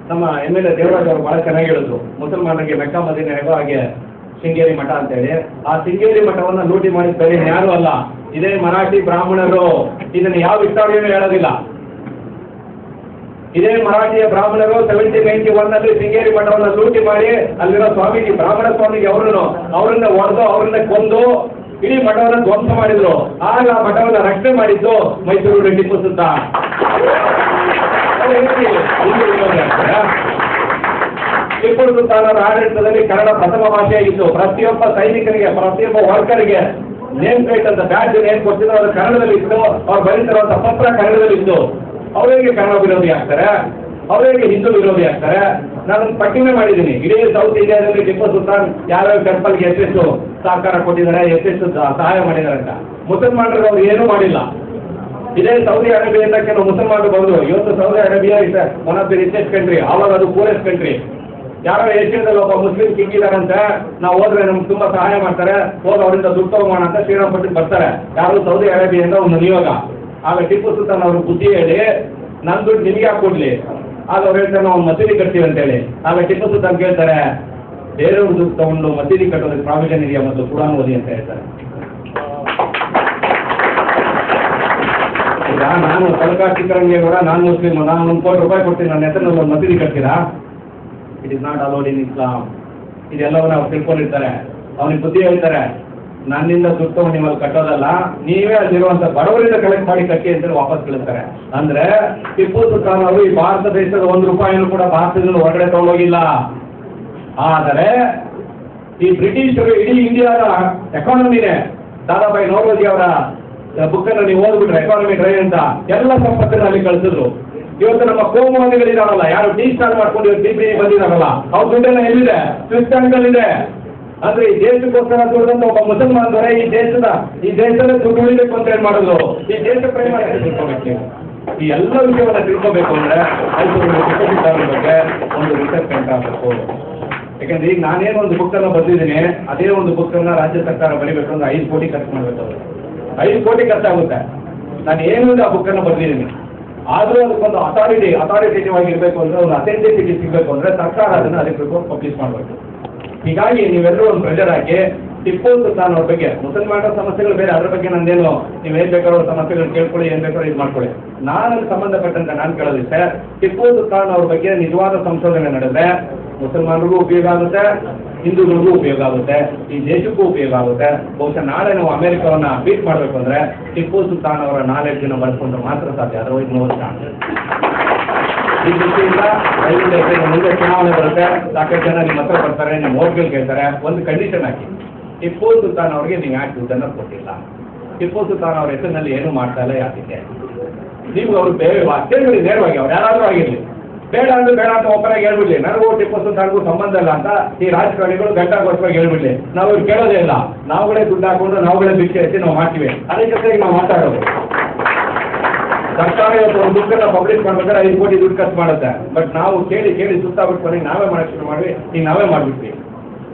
ನಮ್ಮ MLA ದೇವರಾಜ್ ಅವರು ಬಹಳ ಚೆನ್ನಾಗಿ ಹೇಳಿದ್ರು, ಮುಸಲ್ಮಾನರಿಗೆ ಮೆಕ್ಕಾ ಮದೀನಾ ಹೇಗೋ ಹಾಗೆ ಶೃಂಗೇರಿ ಮಠ ಅಂತೇಳಿ. ಆ ಶೃಂಗೇರಿ ಮಠವನ್ನ ಲೂಟಿ ಮಾಡಿದ ಬೇರೆ ಯಾರು ಅಲ್ಲ, ಇದೇ ಮರಾಠಿ ಬ್ರಾಹ್ಮಣರು. ಇದನ್ನು ಯಾವ ಹಿಸ್ಟಾರಿಯೂ ಹೇಳೋದಿಲ್ಲ. ಇದೇ ಮರಾಠಿಯ ಬ್ರಾಹ್ಮಣರು 1791 ಶೃಂಗೇರಿ ಮಠವನ್ನು ಲೂಟಿ ಮಾಡಿ ಅಲ್ಲಿರೋ ಸ್ವಾಮೀಜಿ, ಬ್ರಾಹ್ಮಣ ಸ್ವಾಮೀಜಿ ಅವರನ್ನ ಹೊಡೆದು ಅವರನ್ನ ಕೊಂದು ಇಡೀ ಮಠವನ್ನು ಧ್ವಂಸ ಮಾಡಿದ್ರು. ಆಗ ಆ ಮಠವನ್ನು ರಕ್ಷಣೆ ಮಾಡಿದ್ದು ಮೈಸೂರು ಟಿಪ್ಪು ಸುಲ್ತಾನ್. ಟಿಪ್ಪು ಸುಲ್ತಾನ್ ಅವರ ಆಡಳಿತದಲ್ಲಿ ಕನ್ನಡ ಪ್ರಥಮ ಭಾಷೆಯಾಗಿತ್ತು. ಪ್ರತಿಯೊಬ್ಬ ಸೈನಿಕರಿಗೆ, ಪ್ರತಿಯೊಬ್ಬ ವರ್ಕರ್ಗೆ ನೇಮ್ ಪ್ಲೇಟ್ ಅಂತ ಬ್ಯಾಡ್ಜ್ ಏನ್ ಕೊಡ್ತಿದ್ರು ಅದು ಕನ್ನಡದಲ್ಲಿ ಇತ್ತು. ಅವ್ರು ಬರೀತಿರುವಂತ ಪತ್ರ ಕನ್ನಡದಲ್ಲಿ ಇತ್ತು. ಅವರಿಗೆ ಕನ್ನಡ ವಿರೋಧಿ ಆಗ್ತಾರೆ, ಅವರಿಗೆ ಹಿಂದೂ ವಿರೋಧಿ ಆಗ್ತಾರೆ. ನಾನೊಂದು ಪಟ್ಟಿನೇ ಮಾಡಿದ್ದೀನಿ. ಇಡೀ ಸೌತ್ ಇಂಡಿಯಾದಲ್ಲಿ ಟಿಪ್ಪು ಸುಲ್ತಾನ್ ಯಾವ್ಯಾವ ಟೆಂಪಲ್ಗೆ ಎಷ್ಟೆಷ್ಟು ಸಹಕಾರ ಕೊಟ್ಟಿದ್ದಾರೆ, ಎಷ್ಟೆಷ್ಟು ಸಹಾಯ ಮಾಡಿದ್ದಾರೆ ಅಂತ. ಮುಸಲ್ಮಾನರಿಗೆ ಅವ್ರು ಏನೂ ಮಾಡಿಲ್ಲ. ಇದೇ ಸೌದಿ ಅರೇಬಿಯಾದಿಂದ ಕೆಲವು ಮುಸಲ್ಮಾನರು ಬಂದರು. ಇವತ್ತು Saudi Arabia is one of the richest country, ಆವಾಗ ಅದು ಪೂರೆಸ್ಟ್ ಕಂಟ್ರಿ. ಯಾರೋ ಏಷ್ಯಾದಲ್ಲಿ ಒಬ್ಬ ಮುಸ್ಲಿಂ ಕಿಂಗ್ ಇದಾರಂತೆ, ನಾವು ಹೋದ್ರೆ ನಮ್ಗೆ ತುಂಬಾ ಸಹಾಯ ಮಾಡ್ತಾರೆ, ಹೋಗಿ ಅವರಿಂದ ದುಡ್ಡು ತಗೋಣ ಅಂತ ಶ್ರೀರಂಗಪಟ್ಟಣಕ್ಕೆ ಬರ್ತಾರೆ. ಯಾರು? ಸೌದಿ ಅರೇಬಿಯಾದಿಂದ ಒಂದು ನಿಯೋಗ. ಆಗ ಟಿಪ್ಪು ಸುಲ್ತಾನ್ ಅವರು ಬುದ್ಧಿ ಹೇಳಿ, ನನ್ನ ದುಡ್ಡು ನಿಮಗೆ ಹಾಕೊಡ್ಲಿ. ಆಗ ಅವ್ರು ಹೇಳ್ತಾರೆ ನಾವು ಮಸೀದಿ ಕಟ್ತೀವಿ ಅಂತೇಳಿ. ಆಗ ಟಿಪ್ಪು ಸುಲ್ತಾನ್ ಕೇಳ್ತಾರೆ, ಬೇರೆಯವ್ರ ದುಡ್ಡು ತಗೊಂಡು ಮಸೀದಿ ಕಟ್ಟೋದಕ್ಕೆ ಪ್ರಾವಿಷನ್ ಇದೆಯಾ ಮತ್ತು ಕುರಾನ್ ಓದಿ ಅಂತ ಹೇಳ್ತಾರೆ. ಈಗ ನಾನು ತಲಕಾ ಚಿಕ್ಕರಂಗೇಗೌಡ, ನಾನು ಮುಸ್ಲಿಮ್, ನಾನು ₹1 ಕೋಟಿ ಕೊಡ್ತೀನಿ, ನನ್ನ ಹೆಸರಿನಲ್ಲಿ ಒಂದು ಮಸೀದಿ ಕಟ್ತೀರಾ? ಇಟ್ ಇಸ್ ನಾಟ್ ಅಲೋಡ್ ಇನ್ ಇಸ್ಲಾಂ. ಇದೆಲ್ಲವನ್ನ ಅವ್ರು ತಿಳ್ಕೊಂಡಿರ್ತಾರೆ. ಅವನಿಗೆ ಬುದ್ಧಿ ಹೇಳ್ತಾರೆ, ನನ್ನಿಂದ ದುಡ್ಡು ನಿಮ್ಮಲ್ಲಿ ಕಟ್ಟೋದಲ್ಲ, ನೀವೇ ಅಲ್ಲಿರುವಂತ ಬಡವರಿಂದ ಕಲೆಕ್ಟ್ ಮಾಡಿ ಕಟ್ಟಿ ಅಂತ ವಾಪಸ್ ಕಳಿಸ್ತಾರೆ. ಅಂದ್ರೆ ಟಿಪ್ಪು ಸುಲ್ತಾನ್ ಅವರು ಈ ಭಾರತ ದೇಶದ ₹1 ಕೂಡ ಭಾರತದಿಂದ ಹೊರಗಡೆ ತಗೊಂಡೋಗಿಲ್ಲ. ಆದರೆ ಈ ಬ್ರಿಟಿಷರು ಇಡೀ ಇಂಡಿಯಾದ ಎಕಾನಮಿನೇ, ದಾದಾಬಾಯಿ ನೌರೋಜಿ ಅವರ ಬುಕ್ ಅನ್ನು ನೀವು ಓದ್ಬಿಟ್ರೆ ಎಕಾನಮಿ ಡ್ರೈವ್ ಅಂತ, ಎಲ್ಲ ಸಂಪತ್ತನ್ನು ಅಲ್ಲಿ ಕಳಿಸಿದ್ರು. ಇವತ್ತು ನಮ್ಮ ಕೋಮುವಾದಿಗಳಿದಾರಲ್ಲ, ಯಾರು ಟೀ ಸ್ಟಾರ್ಟ್ ಮಾಡ್ಕೊಂಡು ಬಿಬಿಡಿ ಬಂದಿದಾರಲ್ಲ, ಅವ್ರ ದುಡ್ಡೆಲ್ಲ ಎಲ್ಲಿದೆ? ಸ್ವಿಸ್ ಬ್ಯಾಂಕಲ್ಲಿದೆ. ಅಂದ್ರೆ ಈ ದೇಶಕ್ಕೋಸ್ಕರ ದುಡಿದಂತ ಒಬ್ಬ ಮುಸಲ್ಮಾನ್ ದೊರೆ ಈ ದೇಶದ ದುಡ್ಡು ಉಳಿಬೇಕು ಅಂತ ಏನ್ ಮಾಡಿದ್ರು? ಈ ದೇಶ ಪ್ರೇಮ ತಿಳ್ಕೋಬೇಕು. ಈ ಎಲ್ಲ ವಿಷಯವನ್ನ ತಿಳ್ಕೋಬೇಕು ಅಂದ್ರೆ ಟಿಪ್ಪು ಬಗ್ಗೆ ಒಂದು ರಿಸರ್ಚ್ ಸೆಂಟರ್ ಆಗಬೇಕು. ಯಾಕಂದ್ರೆ ಈಗ ನಾನೇನು ಒಂದು ಬುಕ್ ಅನ್ನು ಬರ್ದಿದ್ದೀನಿ, ಅದೇ ಒಂದು ಬುಕ್ ಅನ್ನ ರಾಜ್ಯ ಸರ್ಕಾರ ಬರೀಬೇಕು ಅಂದ್ರೆ 5 ಕೋಟಿ ಖರ್ಚು ಮಾಡ್ಬೇಕು. ಅವರು 5 ಕೋಟಿ ಖರ್ಚಾಗುತ್ತೆ. ನಾನು ಏನು ಆ ಬುಕ್ ಅನ್ನು ಬರ್ದಿದ್ದೀನಿ, ಆದ್ರೂ ಅದಕ್ಕೊಂದು ಅಥಾರಿಟೇಟಿವ್ ಆಗಿರ್ಬೇಕು ಅಂದ್ರೆ, ಒಂದು ಅಥೆಂಟಿಸಿಟಿ ಸಿಗಬೇಕು ಅಂದ್ರೆ ಸರ್ಕಾರ ಅದನ್ನು ಅದಕ್ಕೆ ಪಬ್ಲಿಷ್ ಮಾಡಬೇಕು. ಹೀಗಾಗಿ ನೀವೆಲ್ಲರೂ ಒಂದು ಪ್ರೆಷರ್ ಹಾಕಿ ಟಿಪ್ಪು ಸುಲ್ತಾನ್ ಅವ್ರ ಬಗ್ಗೆ, ಮುಸಲ್ಮಾನರ ಸಮಸ್ಯೆಗಳು ಬೇರೆ, ಅದ್ರ ಬಗ್ಗೆ ನಂದೇನು, ನೀವು ಏನ್ ಬೇಕಾದ್ರೂ ಸಮಸ್ಯೆಗಳು ಕೇಳ್ಕೊಳ್ಳಿ, ಏನ್ ಬೇಕಾದ್ರೂ ಇದು ಮಾಡ್ಕೊಳ್ಳಿ. ನಾನು ಸಂಬಂಧಪಟ್ಟಂತೆ ನಾನು ಕೇಳೋದಿಷ್ಟೇ, ಟಿಪ್ಪು ಸುಲ್ತಾನ್ ಅವ್ರ ಬಗ್ಗೆ ನಿಜವಾದ ಸಂಶೋಧನೆ ನಡೆದ್ರೆ ಮುಸಲ್ಮಾನರಿಗೂ ಉಪಯೋಗ ಆಗುತ್ತೆ, ಹಿಂದೂಗಳಿಗೂ ಉಪಯೋಗ ಆಗುತ್ತೆ, ಈ ದೇಶಕ್ಕೂ ಉಪಯೋಗ ಆಗುತ್ತೆ. ಬಹುಶಃ ನಾಳೆ ನಾವು ಅಮೆರಿಕವನ್ನ ಬೀಟ್ ಮಾಡಬೇಕು ಅಂದ್ರೆ ಟಿಪ್ಪು ಸುಲ್ತಾನ್ ಅವರ ನಾಲೆಡ್ಜನ್ನು ಬಳಸ್ಕೊಂಡ್ರೆ ಮಾತ್ರ ಸಾಧ್ಯ, ಅದರ್ವೈಸ್ ನೋ ಚಾನ್ಸ್. ಈ ದೃಷ್ಟಿಯಿಂದ ದಯವಿಟ್ಟು ಮುಂದೆ ಚುನಾವಣೆ ಬರುತ್ತೆ, ಸಾಕಷ್ಟು ಜನ ನಿಮ್ಮ ಹತ್ರ ಬರ್ತಾರೆ, ನಿಮ್ಮ ಓಟ್ಗಳು ಕೇಳ್ತಾರೆ. ಒಂದು ಕಂಡೀಷನ್ ಹಾಕಿ, ಟಿಪ್ಪು ಸುಲ್ತಾನ್ ಅವ್ರಿಗೆ ನೀವು ಯಾಕೆ ದುಡ್ಡನ್ನು ಕೊಟ್ಟಿಲ್ಲ? ಟಿಪ್ಪು ಸುಲ್ತಾನ್ ಅವ್ರ ಹೆಸರಿನಲ್ಲಿ ಏನು ಮಾಡ್ತಾ ಇಲ್ಲ ಯಾಕೆ? ನೀವು ಅವ್ರು ಬೇರೆ ಕೇಳ್ಬಿಡಿ ನೇರವಾಗಿ, ಅವ್ರು ಯಾರಾದರೂ ಆಗಿರಲಿ. ಬೇಡ ಅಂದ್ರೆ ಬೇಡ ಅಂತ ಒಬ್ಬರಾಗಿ ಹೇಳ್ಬಿಡ್ಲಿ, ನನಗೂ ಟಿಪ್ಪು ಸುಲ್ತಾನ್ಗೂ ಸಂಬಂಧ ಇಲ್ಲ ಅಂತ ಈ ರಾಜಕಾರಣಿಗಳು ಗಂಟಾಗೋಸ್ಕರವಾಗಿ ಹೇಳ್ಬಿಡ್ಲಿ. ನಾವು ಇವ್ರು ಕೇಳೋದೇ ಇಲ್ಲ, ನಾವುಗಳೇ ದುಡ್ಡು ಹಾಕೊಂಡು ನಾವುಗಳೇ ಭಿಕ್ಷೆ ಎತ್ತಿ ನಾವು ಮಾಡ್ತೀವಿ. ಅದೇ ಜೊತೆಗೆ ನಾವು ಮಾತಾಡೋದು. ಸರ್ಕಾರ ಇವತ್ತು ಒಂದು ದುಡ್ಡನ್ನ ಪಬ್ಲಿಷ್ ಮಾಡ್ಬೇಕಾದ್ರೆ 5 ಕೋಟಿ ದುಡ್ಡು ಖರ್ಚು ಮಾಡುತ್ತೆ. ಬಟ್ ನಾವು ಕೇಳಿ ಕೇಳಿ ಸುತ್ತಾಬಿಟ್ಕೊಂಡು ನಾವೇ ಮಾಡಕ್ಕೆ ಶುರು ಮಾಡಿ ಈಗ ನಾವೇ ಮಾಡ್ಬಿಟ್ವಿ.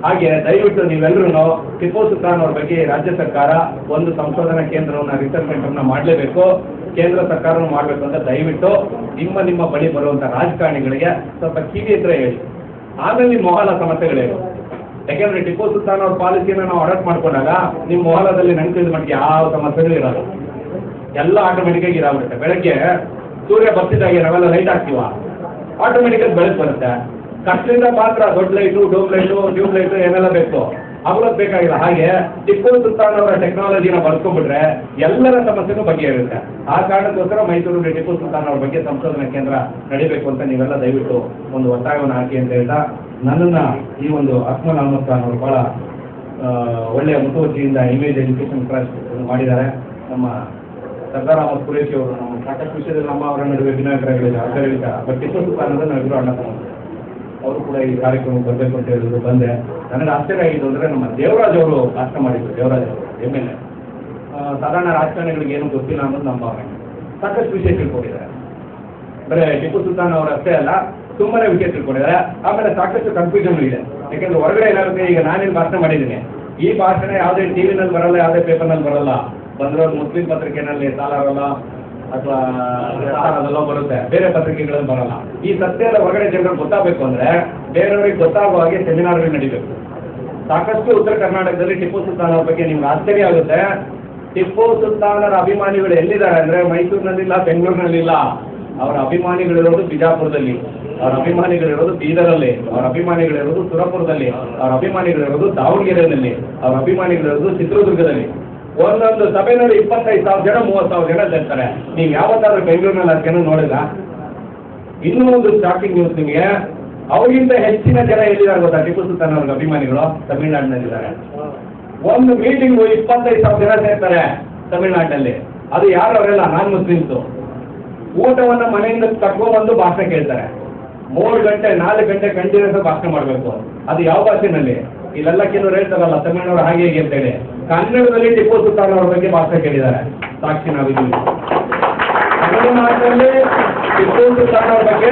ಹಾಗೆ ದಯವಿಟ್ಟು ನೀವೆಲ್ಲರೂ ಟಿಪ್ಪು ಸುಲ್ತಾನ್ ಅವ್ರ ಬಗ್ಗೆ ರಾಜ್ಯ ಸರ್ಕಾರ ಒಂದು ಸಂಶೋಧನಾ ಕೇಂದ್ರವನ್ನ, ರಿಸರ್ಚ್ ಸೆಂಟರ್ನ ಮಾಡಲೇಬೇಕು, ಕೇಂದ್ರ ಸರ್ಕಾರನೂ ಮಾಡಬೇಕು ಅಂತ ದಯವಿಟ್ಟು ನಿಮ್ಮ ಬಳಿ ಬರುವಂಥ ರಾಜಕಾರಣಿಗಳಿಗೆ ಸ್ವಲ್ಪ ಕಿವಿ ಹತ್ರ ಹೇಳಿ. ಆಮೇಲೆ ನಿಮ್ಮ ಮೊಹಲ ಸಮಸ್ಯೆಗಳೇನು? ಯಾಕೆಂದ್ರೆ ಟಿಪ್ಪು ಸುಲ್ತಾನ್ ಅವ್ರ ಪಾಲಿಸಿನ ನಾವು ಅಡಾಪ್ಟ್ ಮಾಡ್ಕೊಂಡಾಗ ನಿಮ್ಮ ಮೊಹಲದಲ್ಲಿ ನೆನಪಿದ ಮಟ್ಟಿಗೆ ಯಾವ ಸಮಸ್ಯೆನೂ ಇರಲ್ಲ, ಎಲ್ಲ ಆಟೋಮೆಟಿಕಾಗಿ ಇರಾಗ್ಬಿಡುತ್ತೆ. ಬೆಳಗ್ಗೆ ಸೂರ್ಯ ಬರ್ತಿದ್ದಾಗೆ ನಾವೆಲ್ಲ ಲೈಟ್ ಹಾಕ್ತೀವ, ಆಟೋಮೆಟಿಕಾಗಿ ಬೆಳಕು ಬರುತ್ತೆ. ಕಷ್ಟದಿಂದ ಮಾತ್ರ ದೊಡ್ಡ light, dome light, tube light ಏನೆಲ್ಲ ಬೇಕು, ಅವುಗಳು ಬೇಕಾಗಿಲ್ಲ. ಹಾಗೆ ಟಿಪ್ಪು ಸುಲ್ತಾನ್ ಅವರ ಟೆಕ್ನಾಲಜಿನ ಬಳಸ್ಕೊಂಡ್ಬಿಟ್ರೆ ಎಲ್ಲರ ಸಮಸ್ಯೆನೂ ಬಗೆಹರುತ್ತೆ. ಆ ಕಾರಣಕ್ಕೋಸ್ಕರ ಮೈಸೂರಲ್ಲಿ ಟಿಪ್ಪು ಸುಲ್ತಾನ್ ಅವ್ರ ಬಗ್ಗೆ ಸಂಶೋಧನಾ ಕೇಂದ್ರ ನಡಿಬೇಕು ಅಂತ ನೀವೆಲ್ಲ ದಯವಿಟ್ಟು ಒಂದು ಒತ್ತಾಯವನ್ನು ಹಾಕಿ ಅಂತ ಹೇಳ್ತಾ, ನನ್ನನ್ನು ಈ ಒಂದು ಅಸ್ಮಲ್ ಅಹಮದ್ ಖಾನ್ ಅವರು ಬಹಳ ಒಳ್ಳೆಯ ಮುತುವರ್ಜಿಯಿಂದ ಇಮೇಜ್ ಎಜುಕೇಷನ್ ಟ್ರಸ್ಟ್ ಮಾಡಿದ್ದಾರೆ. ನಮ್ಮ ಸರ್ದಾರ್ ಅಹಮದ್ ಕುರೇಶಿ ಅವರು ನಮ್ಮ ಸಾಕಷ್ಟು ವಿಷಯದಲ್ಲಿ ನಮ್ಮ ಅವರ ನಡುವೆ ಭಿನ್ನಾಭಿಪ್ರಾಯಗಳಿದೆ, ಅರ್ಥಗಳಿಲ್ಲ. ಬಟ್ ಟಿಪ್ಪು ಸುಲ್ತಾನ್ ಅಂದ್ರೆ ನಾವಿಬ್ಬರು ಅಣ್ಣ ತಮ್ಮ, ಅವರು ಕೂಡ ಈ ಕಾರ್ಯಕ್ರಮಕ್ಕೆ ಬರಬೇಕು ಅಂತ ಹೇಳಿದ್ರು, ಬಂದೆ. ನನಗೆ ಆಶ್ಚರ್ಯ ಆಗಿದ್ದು ಅಂದರೆ ನಮ್ಮ ದೇವರಾಜ್ ಅವರು ಭಾಷಣ ಮಾಡಿದ್ರು. ದೇವರಾಜ್ ಅವರು MLA, ಸಾಧಾರಣ ರಾಜಕಾರಣಿಗಳಿಗೆ ಏನು ಗೊತ್ತಿಲ್ಲ ಅನ್ನೋದು ನಮ್ಮ ಭಾವನೆ. ಸಾಕಷ್ಟು ವಿಷಯ ತಿಳ್ಕೊಂಡಿದ್ದಾರೆ. ಬರೀ ಟಿಪ್ಪು ಸುಲ್ತಾನ್ ಅವರು ಅಷ್ಟೇ ಅಲ್ಲ, ತುಂಬಾನೇ ವಿಷಯ ತಿಳ್ಕೊಂಡಿದ್ದಾರೆ. ಆಮೇಲೆ ಸಾಕಷ್ಟು ಕನ್ಫ್ಯೂಷನ್ ಇದೆ. ಯಾಕೆಂದ್ರೆ ಹೊರಗಡೆ ಏನಾಗುತ್ತೆ, ಈಗ ನಾನೇನು ಭಾಷಣ ಮಾಡಿದ್ದೀನಿ, ಈ ಭಾಷಣ ಯಾವುದೇ ಟಿವಿನಲ್ಲಿ ಬರಲ್ಲ, ಯಾವುದೇ ಪೇಪರ್ನಲ್ಲಿ ಬರಲ್ಲ. ಬಂದಿರೋದು ಮುಸ್ಲಿಂ ಪತ್ರಿಕೆನಲ್ಲಿ ಸಾಲಾರಲ್ಲ ಅಥವಾ ಅದೆಲ್ಲ ಬರುತ್ತೆ, ಬೇರೆ ಪತ್ರಿಕೆಗಳಲ್ಲಿ ಬರಲ್ಲ. ಈ ಸತ್ಯ ಎಲ್ಲ ಹೊರಗಡೆ ಜನರಿಗೆ ಗೊತ್ತಾಗಬೇಕು ಅಂದ್ರೆ ಬೇರೆಯವರಿಗೆ ಗೊತ್ತಾಗುವ ಹಾಗೆ ಸೆಮಿನಾರ್ಗಳು ನಡೀಬೇಕು. ಸಾಕಷ್ಟು ಉತ್ತರ ಕರ್ನಾಟಕದಲ್ಲಿ ಟಿಪ್ಪು ಸುಲ್ತಾನ್ ಅವ್ರ ಬಗ್ಗೆ ನಿಮ್ಗೆ ಆಶ್ಚರ್ಯ ಆಗುತ್ತೆ. ಟಿಪ್ಪು ಸುಲ್ತಾನರ ಅಭಿಮಾನಿಗಳು ಎಲ್ಲಿದ್ದಾರೆ ಅಂದ್ರೆ ಮೈಸೂರಿನಲ್ಲಿಲ್ಲ, ಬೆಂಗಳೂರಿನಲ್ಲಿಲ್ಲ. ಅವರ ಅಭಿಮಾನಿಗಳಿರೋದು ಬಿಜಾಪುರದಲ್ಲಿ, ಅವರ ಅಭಿಮಾನಿಗಳಿರೋದು ಬೀದರಲ್ಲಿ, ಅವರ ಅಭಿಮಾನಿಗಳಿರೋದು ಸುರಪುರದಲ್ಲಿ, ಅವರ ಅಭಿಮಾನಿಗಳಿರೋದು ದಾವಣಗೆರೆಯಲ್ಲಿ, ಅವರ ಅಭಿಮಾನಿಗಳಿರೋದು ಚಿತ್ರದುರ್ಗದಲ್ಲಿ. ಒಂದೊಂದು ಸಭೆಯಲ್ಲಿ 25,000 ಜನ 30,000 ಜನ ಸೇರ್ತಾರೆ. ನೀವು ಯಾವತ್ತಾದ್ರೂ ಬೆಂಗಳೂರಿನಲ್ಲಿ ಅದಕ್ಕೆ ನೋಡಿಲ್ಲ? ಇನ್ನೂ ಒಂದು ಶಾಕಿಂಗ್ ನ್ಯೂಸ್ ನಿಮಗೆ, ಅವರಿಗಿಂತ ಹೆಚ್ಚಿನ ಜನ ಎಲ್ಲಿದ್ದಾರೆ ಗೊತ್ತಾ? ಟಿಪ್ಪು ಸುಲ್ತಾನ್ ಅವ್ರ ಅಭಿಮಾನಿಗಳು ತಮಿಳುನಾಡಿನಲ್ಲಿದ್ದಾರೆ. ಒಂದು ಮೀಟಿಂಗ್ 25,000 ಜನ ಸೇರ್ತಾರೆ ತಮಿಳುನಾಡಿನಲ್ಲಿ. ಅದು ಯಾರು ಅವರೆಲ್ಲ ನಾನ್ ಮುಸ್ಲಿಮ್ಸು. ಊಟವನ್ನ ಮನೆಯಿಂದ ಕಟ್ಕೊಂಡ್ಬಂದು ಭಾಷಣ ಕೇಳ್ತಾರೆ. 3 ಗಂಟೆ 4 ಗಂಟೆ ಕಂಟಿನ್ಯೂಸ್ ಭಾಷಣ ಮಾಡಬೇಕು. ಅದು ಯಾವ ಭಾಷೆನಲ್ಲಿ? ಇಲ್ಲೆಲ್ಲ ಕೆಲವರು ಹೇಳ್ತಾರಲ್ಲ ತಮಿಳ್ನವರು ಹಾಗೆ ಹೇಗೆ ಅಂತೇಳಿ, ಕನ್ನಡದಲ್ಲಿ ಟಿಪ್ಪು ಸುಲ್ತಾನ್ ಅವ್ರ ಬಗ್ಗೆ ಭಾಷಣ ಕೇಳಿದ್ದಾರೆ. ಸಾಕ್ಷಿ ನಾವಿದ್ದೀವಿ. ತಮಿಳುನಾಡಿನಲ್ಲಿ ಟಿಪ್ಪು ಸುಲ್ತಾನ್ ಅವ್ರ ಬಗ್ಗೆ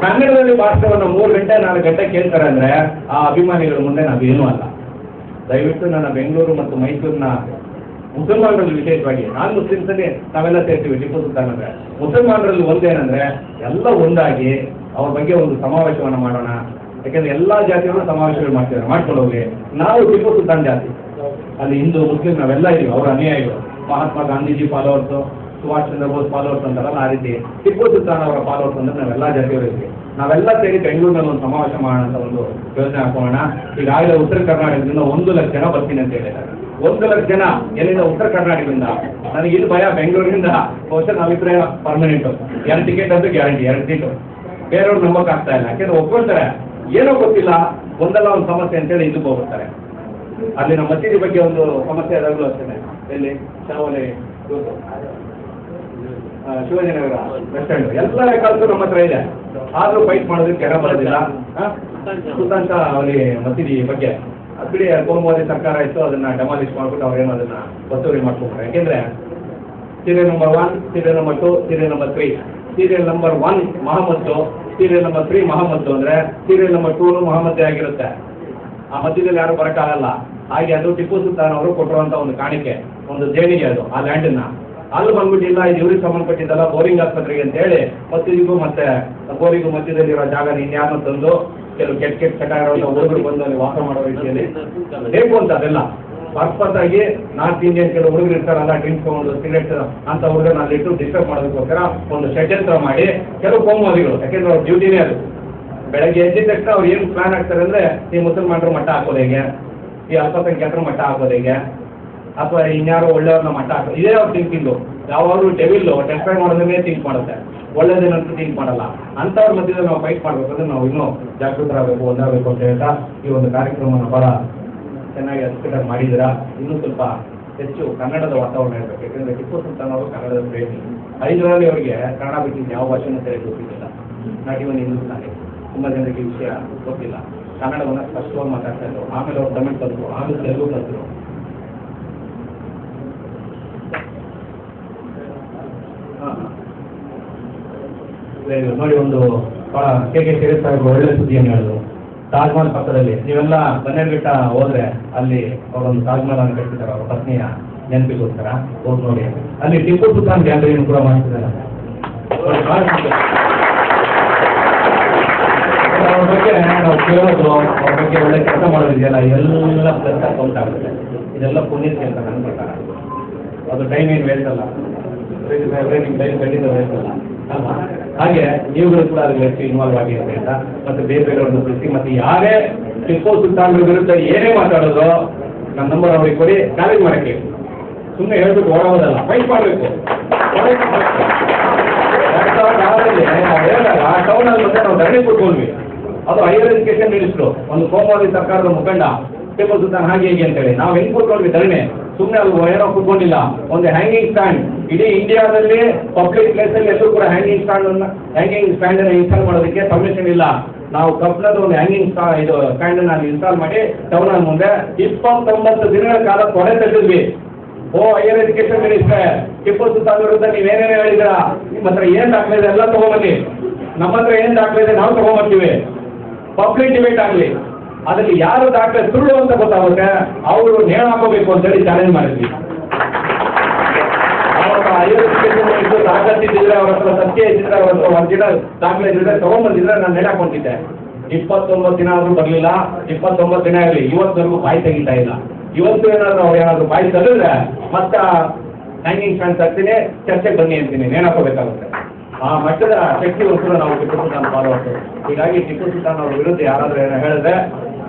ಕನ್ನಡದಲ್ಲಿ ಭಾಷಣವನ್ನು 3 ಗಂಟೆ 4 ಗಂಟೆ ಕೇಳ್ತಾರೆ ಅಂದ್ರೆ ಆ ಅಭಿಮಾನಿಗಳ ಮುಂದೆ ನಾವೇನೂ ಅಲ್ಲ. ದಯವಿಟ್ಟು ನನ್ನ ಬೆಂಗಳೂರು ಮತ್ತು ಮೈಸೂರಿನ ಮುಸಲ್ಮಾನರಲ್ಲಿ ವಿಶೇಷವಾಗಿ, ನಾನ್ ಮುಸ್ಲಿಮ್ಸಲ್ಲಿ ನಾವೆಲ್ಲ ಸೇರ್ತೀವಿ. ಟಿಪ್ಪು ಸುಲ್ತಾನ್ ಅಂದ್ರೆ ಮುಸಲ್ಮಾನರಲ್ಲಿ ಒಂದೇನಂದ್ರೆ ಎಲ್ಲ ಒಂದಾಗಿ ಅವ್ರ ಬಗ್ಗೆ ಒಂದು ಸಮಾವೇಶವನ್ನು ಮಾಡೋಣ. ಯಾಕಂದ್ರೆ ಎಲ್ಲಾ ಜಾತಿಯವರು ಸಮಾವೇಶಗಳು ಮಾಡ್ಕೊಂಡು ಹೋಗಿ. ನಾವು ಟಿಪ್ಪು ಸುಲ್ತಾನ್ ಜಾತಿ, ಅಲ್ಲಿ ಹಿಂದೂ ಮುಸ್ಲಿಂ ನಾವೆಲ್ಲ ಇದೀವಿ. ಅವರ ಅನುಯಾಯಿಗಳು, ಮಹಾತ್ಮ ಗಾಂಧೀಜಿ ಫಾಲೋವರ್ಸ್, ಸುಭಾಷ್ ಚಂದ್ರ ಬೋಸ್ ಫಾಲೋವರ್ಸ್ ಅಂತಾರಲ್ಲ, ಆ ರೀತಿ ಟಿಪ್ಪು ಸುಲ್ತಾನ್ ಅವರ ಫಾಲೋವರ್ಸ್ ಅಂದ್ರೆ ನಾವೆಲ್ಲ ಜಾತಿಯವರು ಇದ್ವಿ. ನಾವೆಲ್ಲ ಸೇರಿ ಬೆಂಗಳೂರಿನಲ್ಲಿ ಒಂದು ಸಮಾವೇಶ ಮಾಡೋಣ ಅಂತ ಒಂದು ಯೋಜನೆ ಹಾಕೋಣ. ಈಗಾಗಲೇ ಉತ್ತರ ಕರ್ನಾಟಕದಿಂದ 1 ಲಕ್ಷ ಜನ ಬರ್ತೀನಿ ಅಂತ ಹೇಳಿದ್ದಾರೆ. 1 ಲಕ್ಷ ಜನ ಎಲ್ಲಿಂದ? ಉತ್ತರ ಕರ್ನಾಟಕದಿಂದ. ನನಗೆ ಇಲ್ಲಿ ಭಯ, ಬೆಂಗಳೂರಿನಿಂದ ಬಹುಶಃ ನಾವಿಬ್ಬರೇ ಪರ್ಮನೆಂಟ್. 2 ಟಿಕೆಟ್ ಅಂತ ಗ್ಯಾರಂಟಿ, 2 ಸೀಟು. ಬೇರೆಯವ್ರು ನಂಬಕ್ ಆಗ್ತಾ ಇಲ್ಲ. ಯಾಕೆಂದ್ರೆ ಒಪ್ಕೊಳ್ತಾರೆ, ಏನೋ ಗೊತ್ತಿಲ್ಲ, ಒಂದಲ್ಲ ಒಂದು ಸಮಸ್ಯೆ ಅಂತೇಳಿ ಇದಕ್ಕೆ ಹೋಗ್ತಾರೆ. ಅಲ್ಲಿ ನಮ್ಮ ಮಸೀದಿ ಬಗ್ಗೆ ಒಂದು ಸಮಸ್ಯೆ ಆದಾಗಲೂ ಅಷ್ಟೇ. ಎಲ್ಲಿ ಚಾವಲೆ, ಶಿವಾಜಿನಗರ ಬಸ್ ಸ್ಟ್ಯಾಂಡ್ ಎಲ್ಲ ರೆಕಾರ್ಡ್ಸು ನಮ್ಮ ಹತ್ರ ಇದೆ. ಆದ್ರೂ ಫೈಟ್ ಮಾಡೋದಕ್ಕೆ ಜನ ಬರೋದಿಲ್ಲ. ಸುಲ್ತಾನ್ ಶಾ ಅವರಿ ಮಸೀದಿ ಬಗ್ಗೆ ಬಿಡಿ, ಕೋಮುವಾದಿ ಸರ್ಕಾರ ಇತ್ತು, ಅದನ್ನ ಡೆಮಾಲಿಷ್ ಮಾಡ್ಬಿಟ್ಟು ಅವ್ರೇನೋ ಅದನ್ನ ಒತ್ತುವರಿ ಮಾಡ್ಕೊಂಡ್ರೆ. ಯಾಕೆಂದ್ರೆ serial number 1, serial number 2, serial number 3. Serial number 1 Mohammed, serial number 3 Mohammed ಅಂದ್ರೆ ಸೀರಿಯಲ್ ನಂಬರ್ 2 ಮಹಮ್ಮದ್ದೇ ಆಗಿರುತ್ತೆ. ಆ ಮಧ್ಯದಲ್ಲಿ ಯಾರು ಬರಕ್ಕಾಗಲ್ಲ. ಹಾಗೆ ಅದು ಟಿಪ್ಪು ಸುಲ್ತಾನ್ ಅವರು ಕೊಟ್ಟಿರುವಂತ ಒಂದು ಕಾಣಿಕೆ, ಒಂದು ದೇಣಿಗೆ ಅದು. ಆ ಲ್ಯಾಂಡನ್ನ ಅಲ್ಲಿ ಬಂದ್ಬಿಟ್ಟಿಲ್ಲ, ಇದು ಇವ್ರಿಗೆ ಸಂಬಂಧಪಟ್ಟಿದ್ದಲ್ಲ, ಬೋರಿಂಗ್ ಆಸ್ಪತ್ರೆಗೆ ಅಂತ ಹೇಳಿ ಮತ್ತಿಗೂ ಮತ್ತೆ ಬೋರಿಂಗು ಮಧ್ಯದಲ್ಲಿರೋ ಜಾಗ ಇನ್ಯಾರನ್ನ ತಂದು ಕೆಲವು ಕೆಟ್ಟ ಚಟ ಇರೋ ಹುಡುಗರು ಬಂದು ಅಲ್ಲಿ ವಾಸ ಮಾಡೋ ರೀತಿಯಲ್ಲಿ ಬೇಕು ಅಂತ. ಅದೆಲ್ಲ ಪರ್ಪಸ್ ಆಗಿ ನಾರ್ತ್ ಇಂಡಿಯನ್ ಕೆಲವು ಹುಡುಗರು ಇರ್ತಾರಲ್ಲ, ಡ್ರಿಂಕ್ಸ್ ತಗೊಂಡು ಸಿಗರೇಟ್ ಅಂತ ಹುಡುಗರನ್ನ ಅಲ್ಲಿಟ್ಟು ಡಿಸ್ಟರ್ಬ್ ಮಾಡೋದಕ್ಕೋಸ್ಕರ ಒಂದು ಷಡ್ಯಂತ್ರ ಮಾಡಿ ಕೆಲವು ಕೋಮುವಾದಿಗಳು, ಯಾಕೆಂದ್ರೆ ಅವ್ರ ಡ್ಯೂಟಿನೇ ಅದು. ಬೆಳಗ್ಗೆ ಎದ್ದಿದ ತಕ್ಷಣ ಅವ್ರು ಏನು ಪ್ಲಾನ್ ಆಗ್ತಾರೆ ಅಂದ್ರೆ, ಈ ಮುಸಲ್ಮಾನರು ಮಟ್ಟ ಹಾಕೋದು ಹೇಗೆ, ಈ ಅಲ್ಪಸಂಖ್ಯಾತರು ಮಟ್ಟ ಹಾಕೋದು ಹೇಗೆ, ಅಥವಾ ಇನ್ಯಾರೋ ಒಳ್ಳೆಯವ್ರನ್ನ ಮಟ್ಟ ಹಾಕೋದು, ಇದೇ ಅವ್ರ ಥಿಂಕಿಂಗು. ಯಾವಾಗಲೂ ಡೆವಿಲ್ಲು ಡೆಸ್ಟ್ರಾಯ್ ಮಾಡೋದನ್ನೇ ಥಿಂಕ್ ಮಾಡುತ್ತೆ, ಒಳ್ಳೇದೇನಂತ ಥಿಂಕ್ ಮಾಡಲ್ಲ. ಅಂಥವ್ರ ಮಧ್ಯದಲ್ಲಿ ನಾವು ಫೈಟ್ ಮಾಡಬೇಕಂದ್ರೆ ನಾವು ಇನ್ನೂ ಜಾಗೃತರಾಗಬೇಕು, ಒಂದಾಗಬೇಕು ಅಂತ ಹೇಳ್ತಾ ಈ ಒಂದು ಕಾರ್ಯಕ್ರಮವನ್ನು ಭಾಳ ಚೆನ್ನಾಗಿ ಅಚ್ಚುಕಟ್ಟಾಗಿ ಮಾಡಿದ್ದೀರಾ. ಇನ್ನೂ ಸ್ವಲ್ಪ ಹೆಚ್ಚು ಕನ್ನಡದ ವಾತಾವರಣ ಇರಬೇಕು. ಯಾಕಂದರೆ ಟಿಪ್ಪು ಸುಲ್ತಾನ್ ಅವರು ಕನ್ನಡದ ಪ್ರೇಮಿ. ಹೈದರಾಬಾದಿ ಅವರಿಗೆ ಕನ್ನಡ ಬಿಟ್ಟಿದ್ದು ಯಾವ ಭಾಷೆನೂ ಸರಿಯಾಗಿ ಗೊತ್ತಿಲ್ಲ. Not even Hindustani. ತುಂಬ ಜನರಿಗೆ ಈ ವಿಷಯ ಗೊತ್ತಿಲ್ಲ. ಕನ್ನಡವನ್ನು ಸ್ಪಷ್ಟವಾಗಿ ಮಾತಾಡ್ತಾ ಇದ್ರು. ಆಮೇಲೆ ಅವ್ರು ತಮಿಳ್ ಕಲಿತರು, ಆಮೇಲೆ ತೆಲುಗು ಕಲಿತರು. ನೋಡಿ, ಒಂದು ಕೆ ಶ್ರೀರಾಮ್ ಸಾಹೇಬ್ ಒಳ್ಳೆ ಸುದ್ದಿಯನ್ನು ಹೇಳಿದ್ರು. ತಾಜ್ ಮಹಲ್ ಪಕ್ಕದಲ್ಲಿ ನೀವೆಲ್ಲ ಬನ್ನೇರ್ಘಟ್ಟ ಹೋದ್ರೆ ಅಲ್ಲಿ ಅವರೊಂದು ತಾಜ್ ಮಹಲ್ ಅನ್ನು ಕಟ್ಟಿದ್ದಾರೆ, ಅವರ ಪತ್ನಿಯ ನೆನಪಿಗೋಸ್ಕರ ಹೋಗಿ ನೋಡಿ. ಅಲ್ಲಿ ಟಿಪ್ಪು ಸುಲ್ತಾನ್ ಗ್ಯಾಲರಿಯನ್ನು ಕೂಡ ಮಾಡ್ತಿದ್ದಾರೆ. ಅವ್ರ ಬಗ್ಗೆ ನಾವು ಕೇಳೋದು, ಅವ್ರ ಬಗ್ಗೆ ಒಳ್ಳೆ ಕೆಲಸ ಮಾಡೋದಿದೆಯಲ್ಲ, ಎಲ್ಲ ಪ್ಲಸ್ ಕೌಂಟ್ ಆಗುತ್ತೆ. ಇದೆಲ್ಲ ಪುಣ್ಯಕ್ಕೆ ಅಂತ ನನ್ನ ಪ್ರಕಾರ. ಅದು ಟೈಮ್ ಏನು ವೇಸ್ಟ್ ಅಲ್ಲ, ನಿಮ್ಮ ಟೈಮ್ ಖಂಡಿತ ವೇಸ್ಟ್ ಅಲ್ಲ ಅಲ್ವಾ? ಹಾಗೆ ನೀವುಗಳು ಕೂಡ ಅದಕ್ಕೆ ಹೆಚ್ಚು ಇನ್ವಾಲ್ವ್ ಆಗಿರುತ್ತೆ ಅಂತ, ಮತ್ತೆ ಬೇರೆ ಬೇರೆಯವ್ರನ್ನ ಬಿಡಿಸಿ, ಮತ್ತೆ ಯಾರೇ ಟಿಪ್ಪು ಸುಲ್ತಾನ್ ವಿರುದ್ಧ ಏನೇ ಮಾತಾಡೋದು ನನ್ನ ನಂಬರ್ ಅವ್ರಿಗೆ ಕೊಡಿ, ಚಾಲೆಂಜ್ ಮಾಡಕ್ಕೆ. ಸುಮ್ಮನೆ ಹೇಳ್ಬಿಟ್ಟು ಓಡೋದಲ್ಲ, ಫೈಟ್ ಮಾಡಬೇಕು. 2006ರಲ್ಲಿ ನಾವು ಹೇಳಿದಾಗ ಆ ಟೌನಲ್ಲಿ ಮತ್ತೆ ನಾವು ಧರಣಿ ಕೊಟ್ಕೊಂಡ್ವಿ. ಅದು ಹೈಯರ್ ಎಜುಕೇಶನ್ ಮಿನಿಸ್ಟ್ರು, ಒಂದು ಕೋಮವಾದಿ ಸರ್ಕಾರದ ಮುಖಂಡ ಟಿಪ್ಪು ಸುಲ್ತಾನ್ ಹಾಗೆ ಹೇಗೆ ಅಂತೇಳಿ ನಾವು ಹೆಂಗ್ ಕೂತ್ಕೊಂಡ್ವಿ ಧರಣಿ. ಸುಮ್ಮನೆ ಅದು ಏನೋ ಕೂತ್ಕೊಂಡಿಲ್ಲ, ಒಂದು ಹ್ಯಾಂಗಿಂಗ್ ಸ್ಟ್ಯಾಂಡ್. ಇಡೀ ಇಂಡಿಯಾದಲ್ಲಿ ಪಬ್ಲಿಕ್ ಪ್ಲೇಸ್ ಅಲ್ಲಿ ಎಲ್ಲರೂ ಕೂಡ ಹ್ಯಾಂಗಿಂಗ್ ಸ್ಟ್ಯಾಂಡ್ ಅನ್ನು ಇನ್ಸ್ಟಾಲ್ ಮಾಡೋದಕ್ಕೆ ಪರ್ಮಿಷನ್ ಇಲ್ಲ. ನಾವು ಕಬ್ಬಿಣದ ಒಂದು ಹ್ಯಾಂಗಿಂಗ್ ಸ್ಟ್ಯಾಂಡ್ ಅನ್ನು ಇನ್ಸ್ಟಾಲ್ ಮಾಡಿ ಟೌನ್ ಮುಂದೆ 29 ದಿನಗಳ ಕಾಲ ಕೊನೆ ತೆಗೆದ್ವಿ. ಓ higher education minister, Tipu Sultan ವಿರುದ್ಧ ನೀವೇನೇನೇ ಹೇಳಿದಿರಾ, ನಿಮ್ಮ ಹತ್ರ ಏನ್ ದಾಖಲೆ ಇದೆ ಎಲ್ಲ ತಗೊಂಬನ್ನಿ, ನಮ್ಮ ಹತ್ರ ಏನ್ ದಾಖಲೆ ಇದೆ ನಾವು ತಗೊಂಬರ್ತೀವಿ. ಪಬ್ಲಿಕ್ ಡಿಬೇಟ್ ಆಗಲಿ, ಅದರಲ್ಲಿ ಯಾರು ದಾಖಲೆ ಸುಳ್ಳು ಅಂತ ಗೊತ್ತಾಗುತ್ತೆ ಅವರು ನೇಣು ಹಾಕೋಬೇಕು ಅಂತೇಳಿ ಚಾಲೆಂಜ್ ಮಾಡಿದ್ವಿ. ಅವರ ಹೈಯರ್ ಎಜುಕೇಶನ್ ಮಿನಿಸ್ಟರ್ ತಾಕತ್ತಿದ್ರೆ, ಅವ್ರ ಹತ್ರ ಸತ್ಯ ಇದ್ದಿದ್ರೆ, ಅವ್ರ ಹತ್ರ ಒಂದಿನ ದಾಖಲೆ ಇದ್ದಿದ್ರೆ ತಗೊಂಡ್ಬಂದಿದ್ರೆ ನಾನು ನೇಣು ಹಾಕೊಂಡಿದ್ದೆ. 29 ದಿನ ಆದ್ರೂ ಬರಲಿಲ್ಲ. 29 ದಿನ ಆಗಲಿ, ಇವತ್ತವರೆಗೂ ಬಾಯಿ ತೆಗಿತಾ ಇಲ್ಲ. ಇವತ್ತು ಏನಾದ್ರು ಬಾಯಿ ತೆಗೆದ್ರೆ ಮತ್ತೆ ಹ್ಯಾಂಗಿಂಗ್ ಸ್ಟ್ಯಾಂಡ್ ತರ್ತೀನಿ, ಚರ್ಚೆಗೆ ಬನ್ನಿ ಅಂತೀನಿ, ನೇಣು ಹಾಕೋಬೇಕಾಗುತ್ತೆ. ಆ ಮಟ್ಟದ ಶಕ್ತಿ ಕೂಡ ನಾವು ಟಿಪ್ಪು ಸುಲ್ತಾನ್ ಫಾಲೋವರ್ಸ್. ಹೀಗಾಗಿ ಟಿಪ್ಪು ಸುಲ್ತಾನ್ ಅವ್ರ ವಿರುದ್ಧ ಯಾರಾದ್ರೂ ಏನೋ ಹೇಳಿದ್ರೆ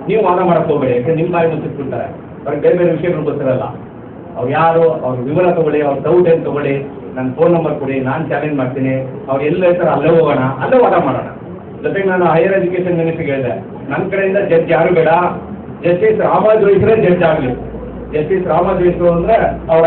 ನೀವು ವಾದ ಮಾಡಕ್ ಹೋಗಬೇಡಿ, ಯಾಕಂದ್ರೆ ನಿಮ್ಮ ಬಾಯಿ ಮುಚ್ಚಿಟ್ಬಿಡ್ತಾರೆ. ಅವ್ರಿಗೆ ಬೇರೆ ಬೇರೆ ವಿಷಯಗಳು ಗೊತ್ತಿರಲ್ಲ. ಅವ್ರು ಯಾರು, ಅವ್ರ ವಿವರ ತಗೊಳ್ಳಿ, ಅವ್ರ ಡೌಟ್ ಏನು ತಗೊಳ್ಳಿ, ನನ್ನ ಫೋನ್ ನಂಬರ್ ಕೊಡಿ, ನಾನು ಚಾಲೆಂಜ್ ಮಾಡ್ತೀನಿ. ಅವ್ರು ಎಲ್ಲ ಹೇಳ್ತಾರೆ ಅಲ್ಲೇ ಹೋಗೋಣ, ಅಲ್ಲೇ ವಾದ ಮಾಡೋಣ. ಜೊತೆಗೆ ನಾನು ಹೈಯರ್ ಎಜುಕೇಶನ್ ಮಿನಿಸ್ಟ್ರಿಗೆ ಹೇಳಿದೆ, ನನ್ನ ಕಡೆಯಿಂದ ಜಡ್ಜ್ ಯಾರು ಬೇಡ, ಜಸ್ಟಿಸ್ ರಾಮ ಜೋಯಿಸ್ರೇ ಜಡ್ಜ್ ಆಗಲಿ. ಜಸ್ಟಿಸ್ ರಾಮ ಜೋಯಿಸ್ರು ಅಂದರೆ ಅವರ